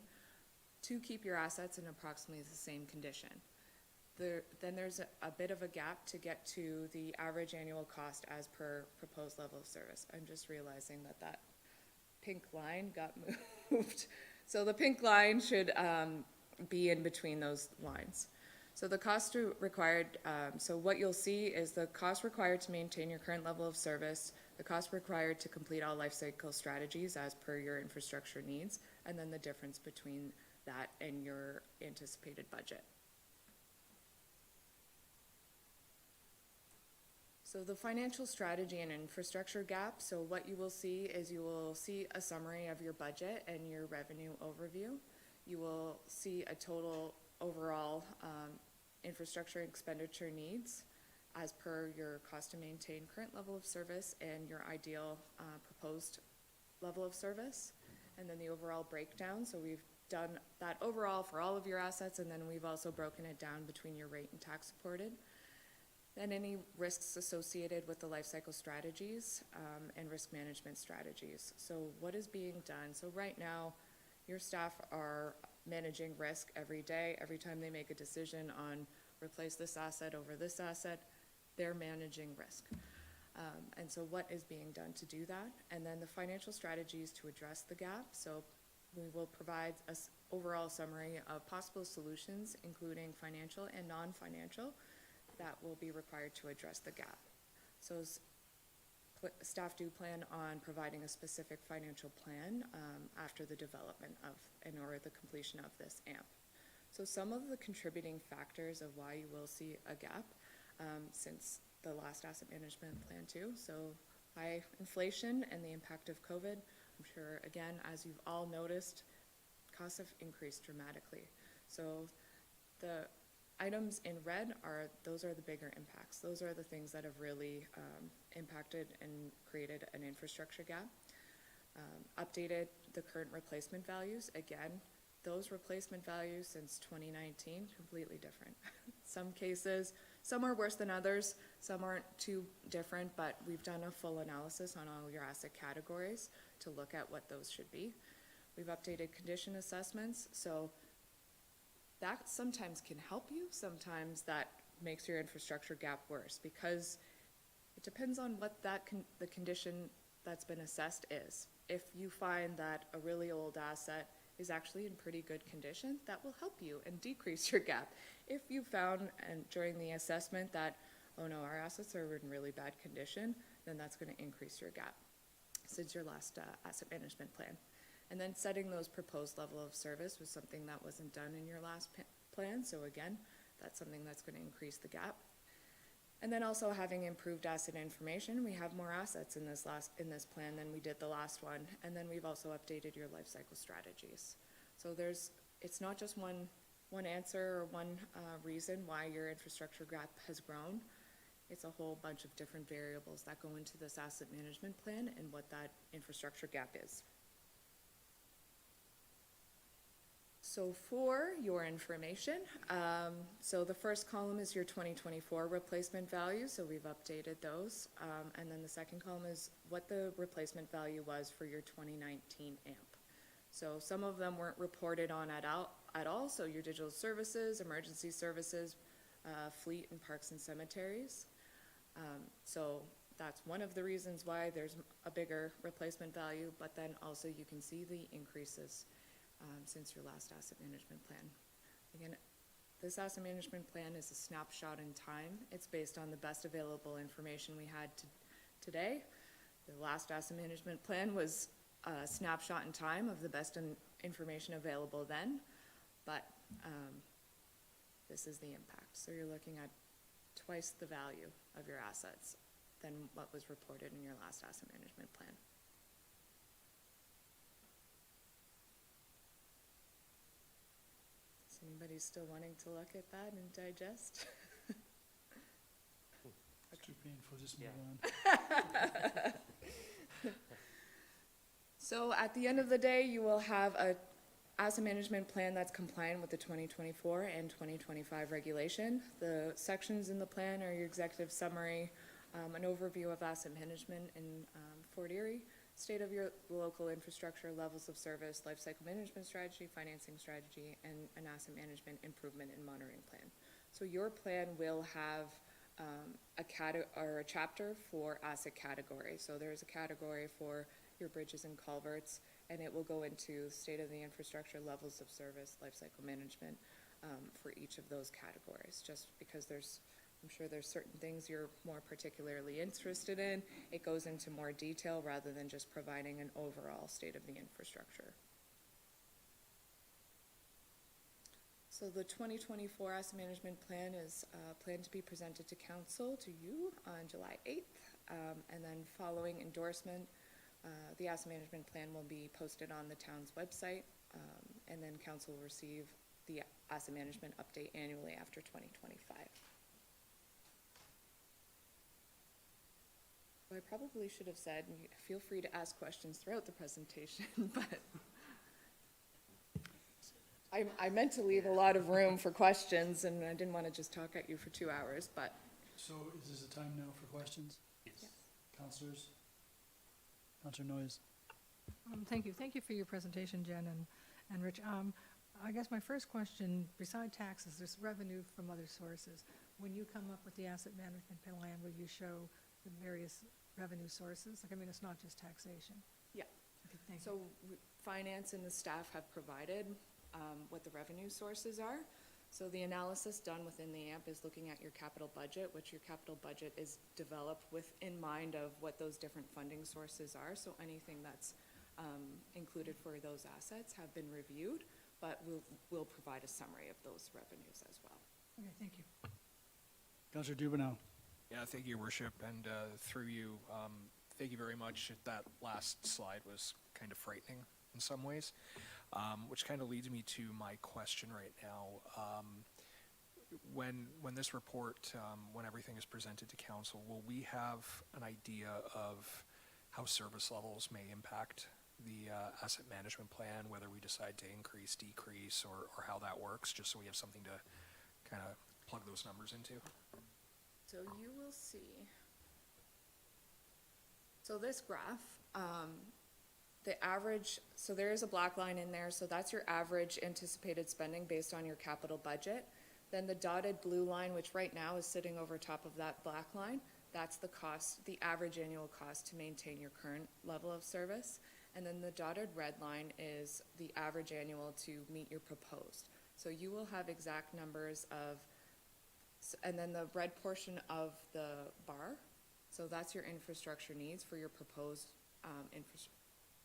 to keep your assets in approximately the same condition. Then there's a bit of a gap to get to the average annual cost as per proposed level of service. I'm just realizing that pink line got moved. So the pink line should be in between those lines. So the cost required, so what you'll see is the cost required to maintain your current level of service, the cost required to complete all life cycle strategies as per your infrastructure needs, and then the difference between that and your anticipated budget. So the financial strategy and infrastructure gap, so what you will see is you will see a summary of your budget and your revenue overview. You will see a total overall infrastructure expenditure needs as per your cost to maintain current level of service and your ideal proposed level of service. And then the overall breakdown, so we've done that overall for all of your assets, and then we've also broken it down between your rate and tax supported. Then any risks associated with the life cycle strategies and risk management strategies. So what is being done? So right now, your staff are managing risk every day. Every time they make a decision on replace this asset over this asset, they're managing risk. And so what is being done to do that? And then the financial strategies to address the gap. So we will provide an overall summary of possible solutions, including financial and non-financial, that will be required to address the gap. So staff do plan on providing a specific financial plan after the development of or the completion of this AMP. So some of the contributing factors of why you will see a gap since the last asset management plan too. So high inflation and the impact of COVID. I'm sure, again, as you've all noticed, costs have increased dramatically. So the items in red those are the bigger impacts. Those are the things that have really impacted and created an infrastructure gap. Updated the current replacement values. Again, those replacement values since 2019, completely different. Some cases, some are worse than others, some aren't too different, but we've done a full analysis on all your asset categories to look at what those should be. We've updated condition assessments, so that sometimes can help you, sometimes that makes your infrastructure gap worse, because it depends on what the condition that's been assessed is. If you find that a really old asset is actually in pretty good condition, that will help you and decrease your gap. If you found during the assessment that, oh no, our assets are in really bad condition, then that's going to increase your gap since your last asset management plan. And then setting those proposed level of service was something that wasn't done in your last plan. So again, that's something that's going to increase the gap. And then also having improved asset information. We have more assets in this plan than we did the last one. And then we've also updated your life cycle strategies. So it's not just one answer or one reason why your infrastructure gap has grown. It's a whole bunch of different variables that go into this asset management plan and what that infrastructure gap is. So for your information, so the first column is your 2024 replacement value, so we've updated those. And then the second column is what the replacement value was for your 2019 AMP. So some of them weren't reported on at all, so your digital services, emergency services, fleet and parks and cemeteries. So that's one of the reasons why there's a bigger replacement value, but then also you can see the increases since your last asset management plan. Again, this asset management plan is a snapshot in time. It's based on the best available information we had today. The last asset management plan was a snapshot in time of the best information available then, but this is the impact. So you're looking at twice the value of your assets than what was reported in your last asset management plan. Anybody still wanting to look at that and digest? It's too painful, just move on. So at the end of the day, you will have a asset management plan that's compliant with the 2024 and 2025 regulation. The sections in the plan are your executive summary, an overview of asset management in Fort Erie, state of your local infrastructure, levels of service, life cycle management strategy, financing strategy, and an asset management improvement and monitoring plan. So your plan will have a chapter for asset category. So there's a category for your bridges and culverts, and it will go into state of the infrastructure, levels of service, life cycle management, for each of those categories, just because I'm sure there's certain things you're more particularly interested in. It goes into more detail rather than just providing an overall state of the infrastructure. So the 2024 asset management plan is planned to be presented to council, to you, on July 8th. And then following endorsement, the asset management plan will be posted on the town's website, and then council will receive the asset management update annually after 2025. I probably should have said, feel free to ask questions throughout the presentation, but I meant to leave a lot of room for questions, and I didn't want to just talk at you for 2 hours, but. So is this a time now for questions? Yes. Councillors? Councillor Noyes? Thank you. Thank you for your presentation, Jen and Rich. I guess my first question, beside taxes, there's revenue from other sources. When you come up with the asset management plan, will you show the various revenue sources? Like, I mean, it's not just taxation. Yeah. Okay, thank you. So finance and the staff have provided what the revenue sources are. So the analysis done within the AMP is looking at your capital budget, which your capital budget is developed with in mind of what those different funding sources are. So anything that's included for those assets have been reviewed, but we'll provide a summary of those revenues as well. Okay, thank you. Councillor Dubanow? Yeah, thank you, Your Worship, and through you, thank you very much. That last slide was kind of frightening in some ways, which kind of leads me to my question right now. When this report, when everything is presented to council, will we have an idea of how service levels may impact the asset management plan, whether we decide to increase, decrease, or how that works, just so we have something to kind of plug those numbers into? So you will see, so this graph, the average, so there is a black line in there, so that's your average anticipated spending based on your capital budget. Then the dotted blue line, which right now is sitting over top of that black line, that's the cost, the average annual cost to maintain your current level of service. And then the dotted red line is the average annual to meet your proposed. So you will have exact numbers of, and then the red portion of the bar, so that's your infrastructure needs for your proposed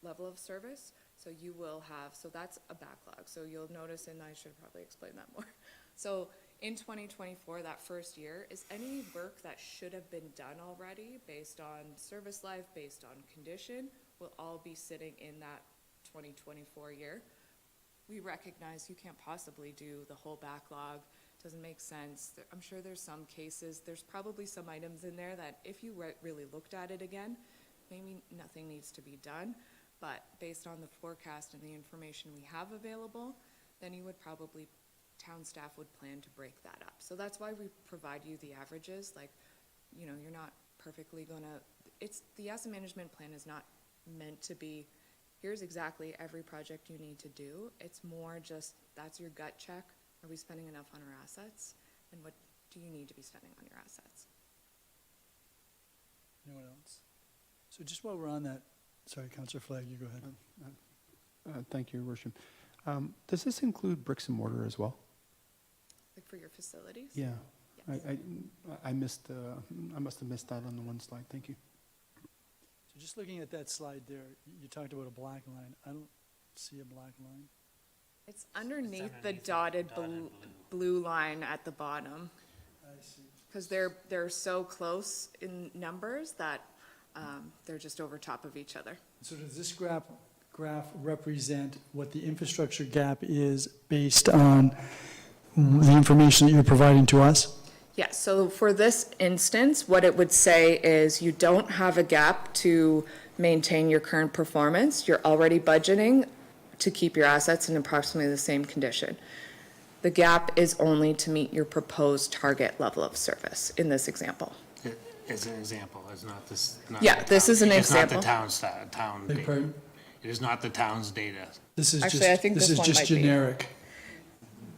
level of service. So you will have, so that's a backlog. So you'll notice, and I should probably explain that more. So in 2024, that first year, is any work that should have been done already based on service life, based on condition, will all be sitting in that 2024 year. We recognize you can't possibly do the whole backlog. Doesn't make sense. I'm sure there's some cases, there's probably some items in there that if you really looked at it again, maybe nothing needs to be done, but based on the forecast and the information we have available, then you would probably, town staff would plan to break that up. So that's why we provide you the averages. Like, you know, you're not perfectly gonna, the asset management plan is not meant to be, here's exactly every project you need to do. It's more just, that's your gut check. Are we spending enough on our assets? And what do you need to be spending on your assets? Anyone else? So just while we're on that, sorry, Councillor Flagg, you go ahead. Thank you, Your Worship. Does this include bricks and mortar as well? Like for your facilities? Yeah. Yes. I missed, I must have missed that on the one slide. Thank you. So just looking at that slide there, you talked about a black line. I don't see a black line. It's underneath the underneath the dotted dotted blue line at the bottom. I see. Because they're so close in numbers that they're just over top of each other. So does this graph represent what the infrastructure gap is based on the information that you're providing to us? Yeah, so for this instance, what it would say is you don't have a gap to maintain your current performance. You're already budgeting to keep your assets in approximately the same condition. The gap is only to meet your proposed target level of service in this example. As an example, it's not this. Yeah, this is an example. It's not the town Beg data. pardon? It is not the town's data. This is Actually, just, I think this this is one just might be. generic.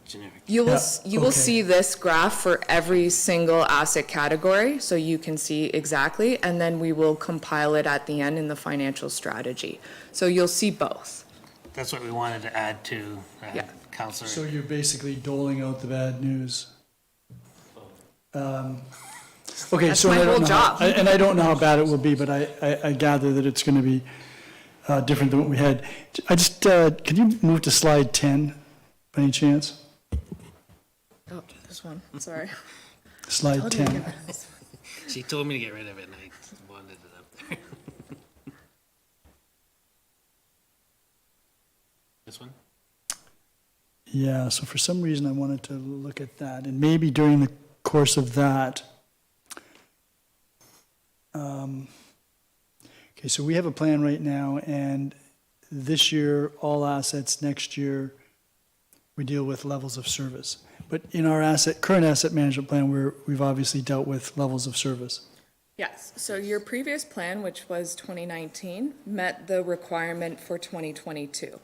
generic. You will, Yeah, you will okay. see this graph for every single asset category, so you can see exactly, and then we will compile it at the end in the financial strategy. So you'll see both. That's what we wanted to add to, Yeah. Councillor. So you're basically doling out the bad news. Okay, That's so my I don't whole know job. and I don't know how bad it will be, but I gather that it's gonna be different than what we had. I just, could you move to slide 10, by any chance? Oh, this one, sorry. Slide Told you to 10. get rid of this one. She told me to get rid of it, and I wanted it up there. This one? Yeah, so for some reason I wanted to look at that, and maybe during the course of that. Okay, so we have a plan right now, and this year, all assets, next year, we deal with levels of service. But in our current asset management plan, we've obviously dealt with levels of service. Yes, so your previous plan, which was 2019, met the requirement for 2022.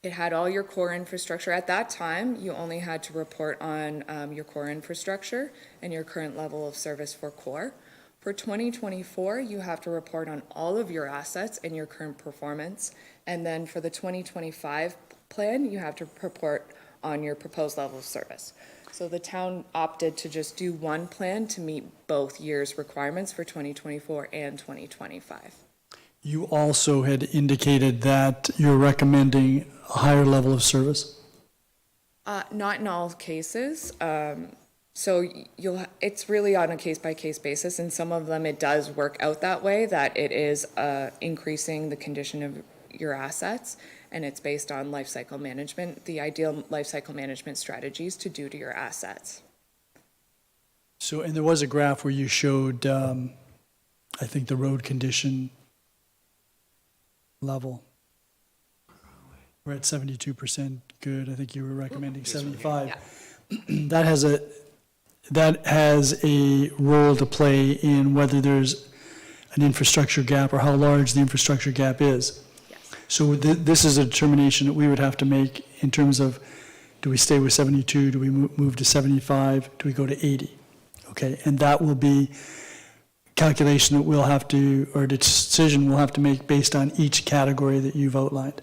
It had all your core infrastructure. At that time, you only had to report on your core infrastructure and your current level of service for core. For 2024, you have to report on all of your assets and your current performance. And then for the 2025 plan, you have to report on your proposed level of service. So the town opted to just do one plan to meet both years' requirements for 2024 and 2025. You also had indicated that you're recommending a higher level of service? Not in all cases. So it's really on a case-by-case basis. In some of them, it does work out that way, that it is increasing the condition of your assets, and it's based on life cycle management, the ideal life cycle management strategies to do to your assets. So, and there was a graph where you showed, I think, the road condition level. We're at 72% good. I think you were recommending 75. Yeah. That has a role to play in whether there's an infrastructure gap or how large the infrastructure gap is. Yes. So this is a determination that we would have to make in terms of, do we stay with 72, do we move to 75, do we go to 80? Okay, and that will be calculation that we'll have to, or decision we'll have to make based on each category that you've outlined.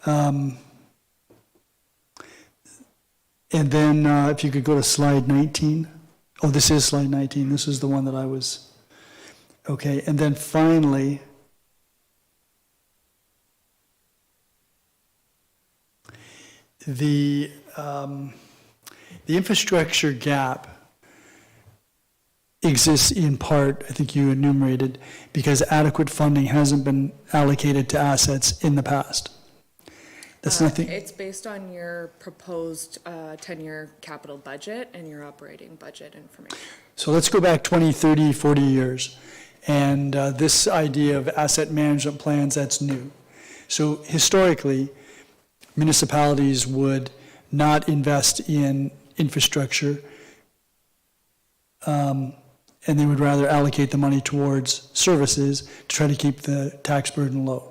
And then if you could go to slide 19. Oh, this is slide 19. This is the one that I was, okay. And then finally, the infrastructure gap exists in part, I think you enumerated, because adequate funding hasn't been allocated to assets in the past. That's nothing. It's based on your proposed 10-year capital budget and your operating budget information. So let's go back 20, 30, 40 years. And this idea of asset management plans, that's new. So historically, municipalities would not invest in infrastructure, and they would rather allocate the money towards services to try to keep the tax burden low.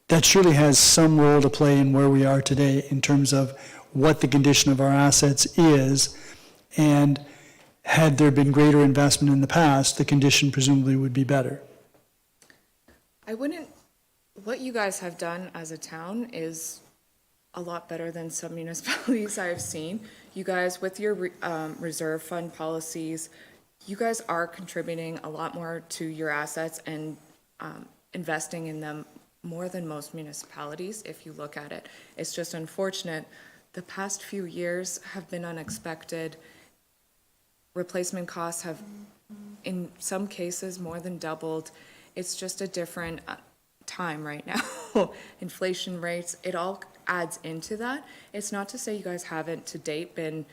That surely has some role to play in where we are today in terms of what the condition of our assets is, and had there been greater investment in the past, the condition presumably would be better. What you guys have done as a town is a lot better than some municipalities I've seen. You guys, with your reserve fund policies, you guys are contributing a lot more to your assets and investing in them more than most municipalities, if you look at it. It's just unfortunate. The past few years have been unexpected. Replacement costs have, in some cases, more than doubled. It's just a different time right now. Inflation rates, it all adds into that. It's not to say you guys haven't to date been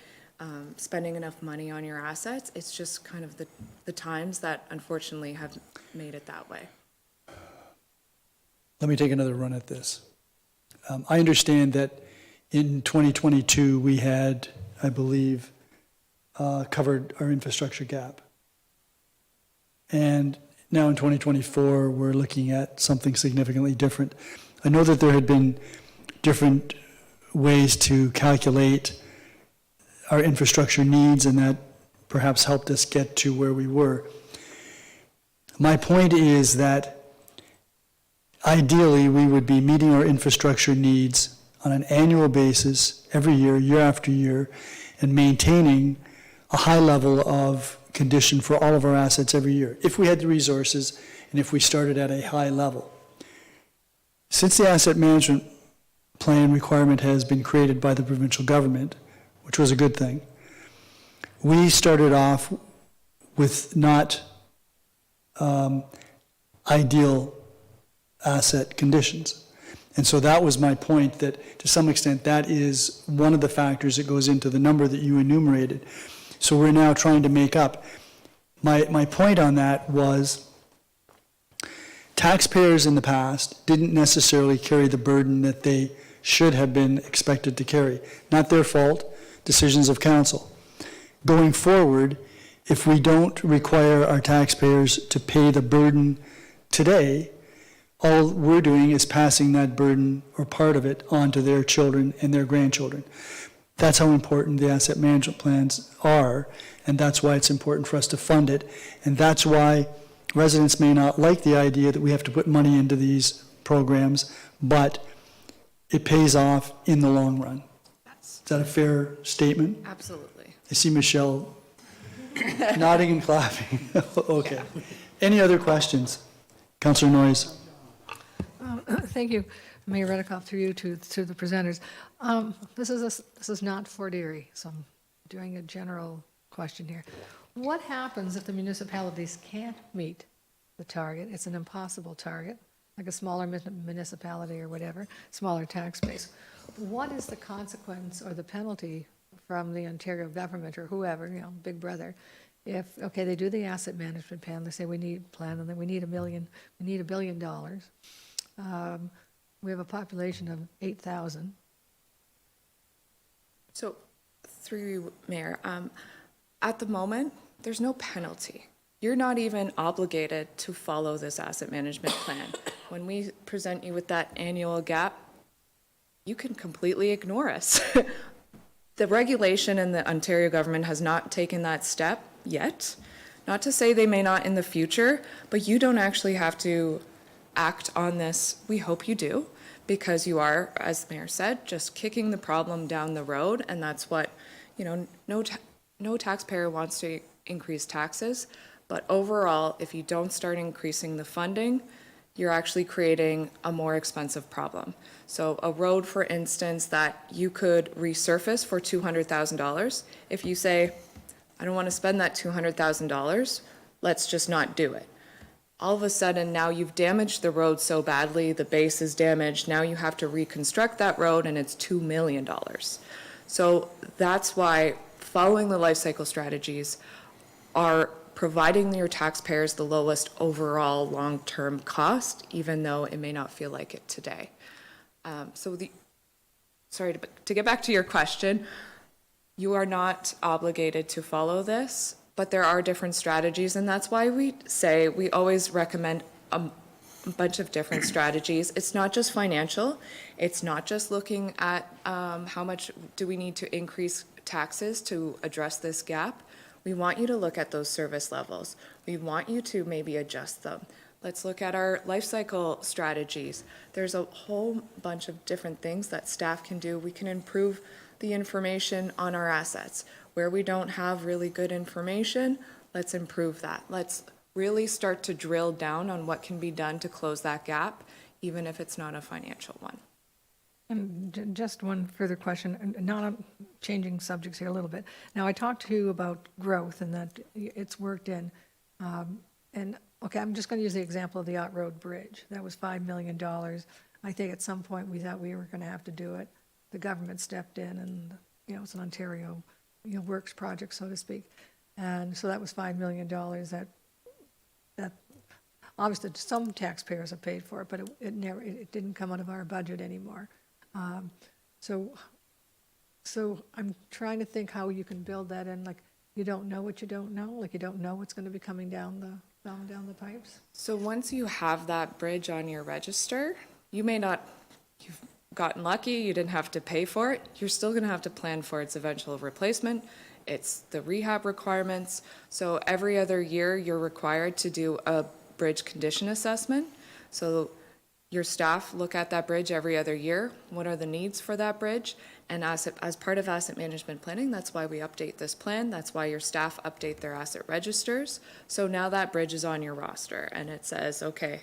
spending enough money on your assets. It's just kind of the times that unfortunately have made it that way. Let me take another run at this. I understand that in 2022, we had, I believe, covered our infrastructure gap. And now in 2024, we're looking at something significantly different. I know that there had been different ways to calculate our infrastructure needs, and that perhaps helped us get to where we were. My point is that ideally, we would be meeting our infrastructure needs on an annual basis, every year, year after year, and maintaining a high level of condition for all of our assets every year, if we had the resources and if we started at a high level. Since the asset management plan requirement has been created by the provincial government, which was a good thing, we started off with not ideal asset conditions. And so that was my point, that to some extent that is one of the factors that goes into the number that you enumerated. So we're now trying to make up. My point on that was taxpayers in the past didn't necessarily carry the burden that they should have been expected to carry. Not their fault, decisions of council. Going forward, if we don't require our taxpayers to pay the burden today, all we're doing is passing that burden or part of it on to their children and their grandchildren. That's how important the asset management plans are, and that's why it's important for us to fund it. And that's why residents may not like the idea that we have to put money into these programs, but it pays off in the long run. Is that a fair statement? Absolutely. I see Michelle nodding and clapping. Okay. Any other questions? Councillor Noyes. Thank you, Mayor Redekop, through you to the presenters. This is not Fort Erie, so I'm doing a general question here. What happens if the municipalities can't meet the target? It's an impossible target, like a smaller municipality or whatever, smaller tax base. What is the consequence or the penalty from the Ontario government or whoever, Big Brother, if, okay, they do the asset management plan, they say we need plan, and then we need $1 billion. We have a population of 8,000. So, through you, Mayor, at the moment, there's no penalty. You're not even obligated to follow this asset management plan. When we present you with that annual gap, you can completely ignore us. The regulation and the Ontario government has not taken that step yet. Not to say they may not in the future, but you don't actually have to act on this. We hope you do, because you are, as the mayor said, just kicking the problem down the road, and that's what, no taxpayer wants to increase taxes, but overall, if you don't start increasing the funding, you're actually creating a more expensive problem. So a road, for instance, that you could resurface for $200,000, if you say, I don't want to spend that $200,000, let's just not do it. All of a sudden, now you've damaged the road so badly, the base is damaged, now you have to reconstruct that road, and it's $2 million. So that's why following the life cycle strategies are providing your taxpayers the lowest overall long-term cost, even though it may not feel like it today. To get back to your question, you are not obligated to follow this, but there are different strategies, and that's why we always recommend a bunch of different strategies. It's not just financial. It's not just looking at how much do we need to increase taxes to address this gap. We want you to look at those service levels. We want you to maybe adjust them. Let's look at our life cycle strategies. There's a whole bunch of different things that staff can do. We can improve the information on our assets. Where we don't have really good information, let's improve that. Let's really start to drill down on what can be done to close that gap, even if it's not a financial one. And just one further question, and not changing subjects here a little bit. Now, I talked to you about growth and that it's worked in. Okay, I'm just going to use the example of the Ott Road Bridge. That was $5 million. I think at some point we thought we were going to have to do it. The government stepped in, and it's an Ontario works project, so to speak. And so that was $5 million that obviously some taxpayers have paid for it, but it didn't come out of our budget anymore. So I'm trying to think how you can build that in, like you don't know what you don't know, like you don't know what's going to be coming down the pipes. So once you have that bridge on your register, you may not, gotten lucky, you didn't have to pay for it, you're still gonna have to plan for its eventual replacement. It's the rehab requirements. So every other year, you're required to do a bridge condition assessment. So your staff look at that bridge every other year. What are the needs for that bridge? And as part of asset management planning, that's why we update this plan. That's why your staff update their asset registers. So now that bridge is on your roster and it says, okay,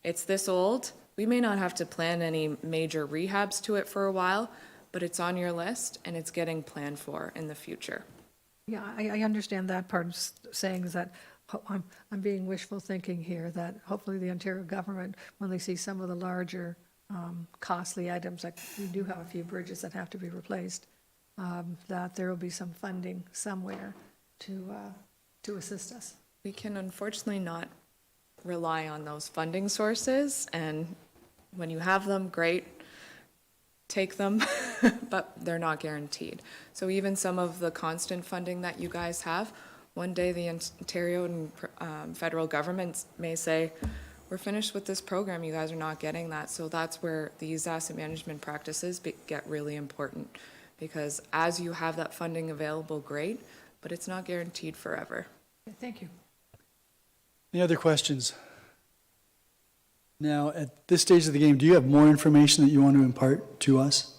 it's this old. We may not have to plan any major rehabs to it for a while, but it's on your list and it's getting planned for in the future. Yeah, I understand that part of saying is that I'm being wishful thinking here, that hopefully the Ontario government, when they see some of the larger costly items, like we do have a few bridges that have to be replaced, that there will be some funding somewhere to assist us. We can unfortunately not rely on those funding sources, and when you have them, great, take them, but they're not guaranteed. So even some of the constant funding that you guys have, one day the Ontario and federal governments may say, we're finished with this program, you guys are not getting that. So that's where these asset management practices get really important, because as you have that funding available, great, but it's not guaranteed forever. Okay, thank you. Any other questions? Now, at this stage of the game, do you have more information that you want to impart to us?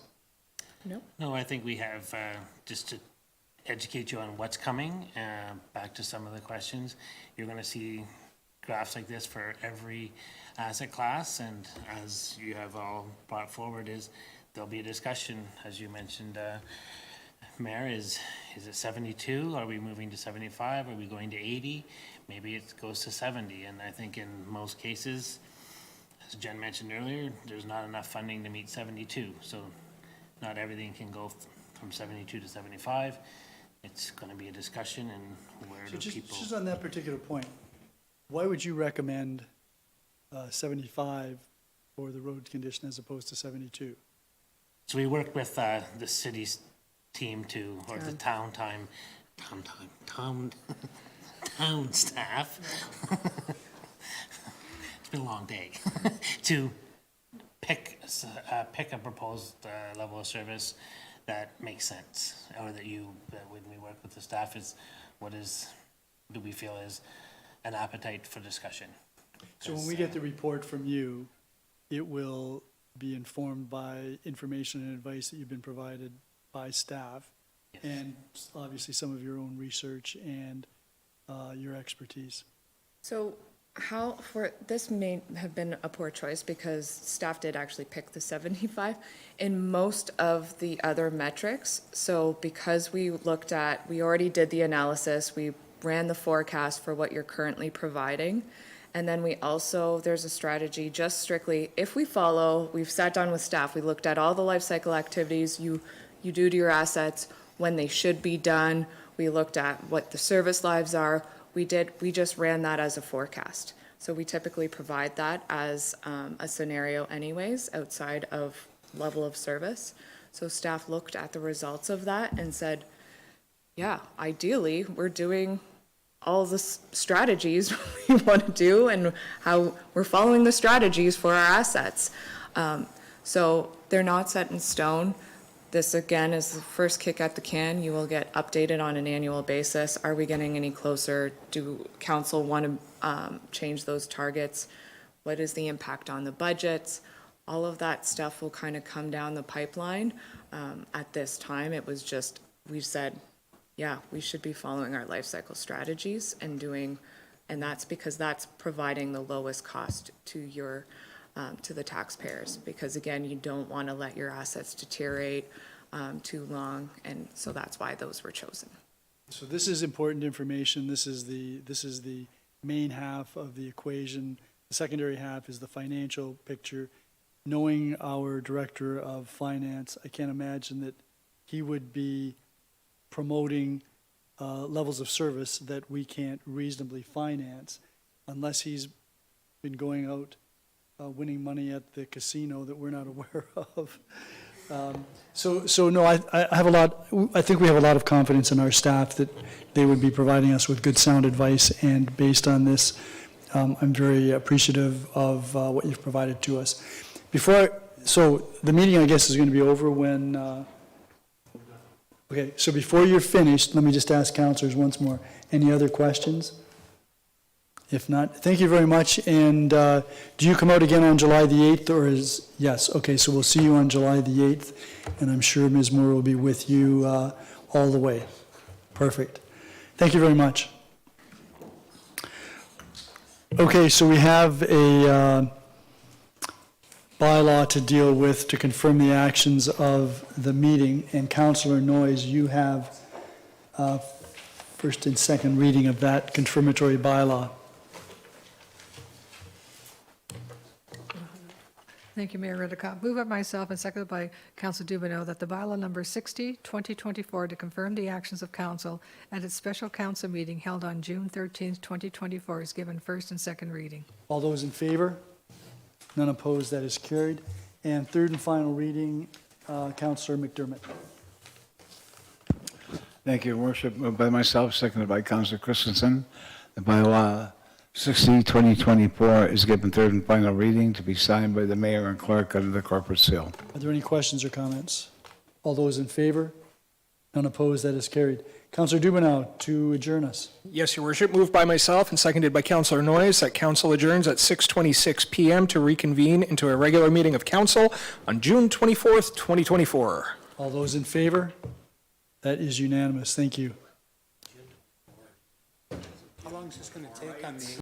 No, I think we have, just to educate you on what's coming, back to some of the questions. You're gonna see graphs like this for every asset class, and as you have all brought forward, there'll be a discussion, as you mentioned, Mayor, is it 72? Are we moving to 75? Are we going to 80? Maybe it goes to 70, and I think in most cases, as Jen mentioned earlier, there's not enough funding to meet 72, so not everything can go from 72 to 75. It's gonna be a discussion, and where So do people... just on that particular point, why would you recommend 75 for the road condition as opposed to 72? So we worked with the city's team or the town staff. It's been a long day. To pick a proposed level of service that makes sense, or that when we work with the staff, do we feel is an appetite for discussion. So when we get the report from you, it will be informed by information and advice that you've been provided by staff, Yes. and obviously some of your own research and your expertise. So this may have been a poor choice because staff did actually pick the 75 in most of the other metrics. So because we already did the analysis, we ran the forecast for what you're currently providing. And then there's a strategy just strictly, if we've sat down with staff, we looked at all the life cycle activities you do to your assets, when they should be done. We looked at what the service lives are. We just ran that as a forecast. So we typically provide that as a scenario anyways, outside of level of service. So staff looked at the results of that and said, yeah, ideally, we're doing all the strategies we want to do and how we're following the strategies for our assets. So they're not set in stone. This, again, is the first kick at the can. You will get updated on an annual basis. Are we getting any closer? Do council want to change those targets? What is the impact on the budgets? All of that stuff will kind of come down the pipeline. At this time, it was just, we said, yeah, we should be following our life cycle strategies and that's because that's providing the lowest cost to the taxpayers. Because again, you don't want to let your assets deteriorate too long, and so that's why those were chosen. So this is important information. This is the main half of the equation. The secondary half is the financial picture. Knowing our director of finance, I can't imagine that he would be promoting levels of service that we can't reasonably finance unless he's been going out winning money at the casino that we're not aware of. So no, I think we have a lot of confidence in our staff that they would be providing us with good sound advice, and based on this, I'm very appreciative of what you've provided to us. Before So the meeting, I guess, is going to be over when, okay, so before you're finished, let me just ask councilors once more, any other questions? If not, thank you very much, and do you come out again on July the 8th, or is, yes, okay, so we'll see you on July the 8th, and I'm sure Ms. Moore will be with you all the way. Perfect. Thank you very much. Okay, so we have a bylaw to deal with to confirm the actions of the meeting, and Councillor Noyes, you have first and second reading of that confirmatory bylaw. Thank you, Mayor Redekop. Moved by myself and seconded by Councillor Dubanow that the bylaw number 60, 2024, to confirm the actions of council at its special council meeting held on June 13th, 2024 is given first and second reading. All those in favor? None opposed, that is carried. And third and final reading, Councillor McDermott. Thank you, Your Worship. Moved by myself, seconded by Councillor Christensen. The bylaw 60, 2024 is given third and final reading to be signed by the mayor and clerk under the corporate seal. Are there any questions or comments? All those in favor? None opposed, that is carried. Councillor Dubanow to adjourn us. Yes, Your Worship. Moved by myself and seconded by Councillor Noyes that council adjourns at 6:26 p.m. to reconvene into a regular meeting of council on June 24th, 2024. All those in favor? That is unanimous. Thank you. How long is this going to take on the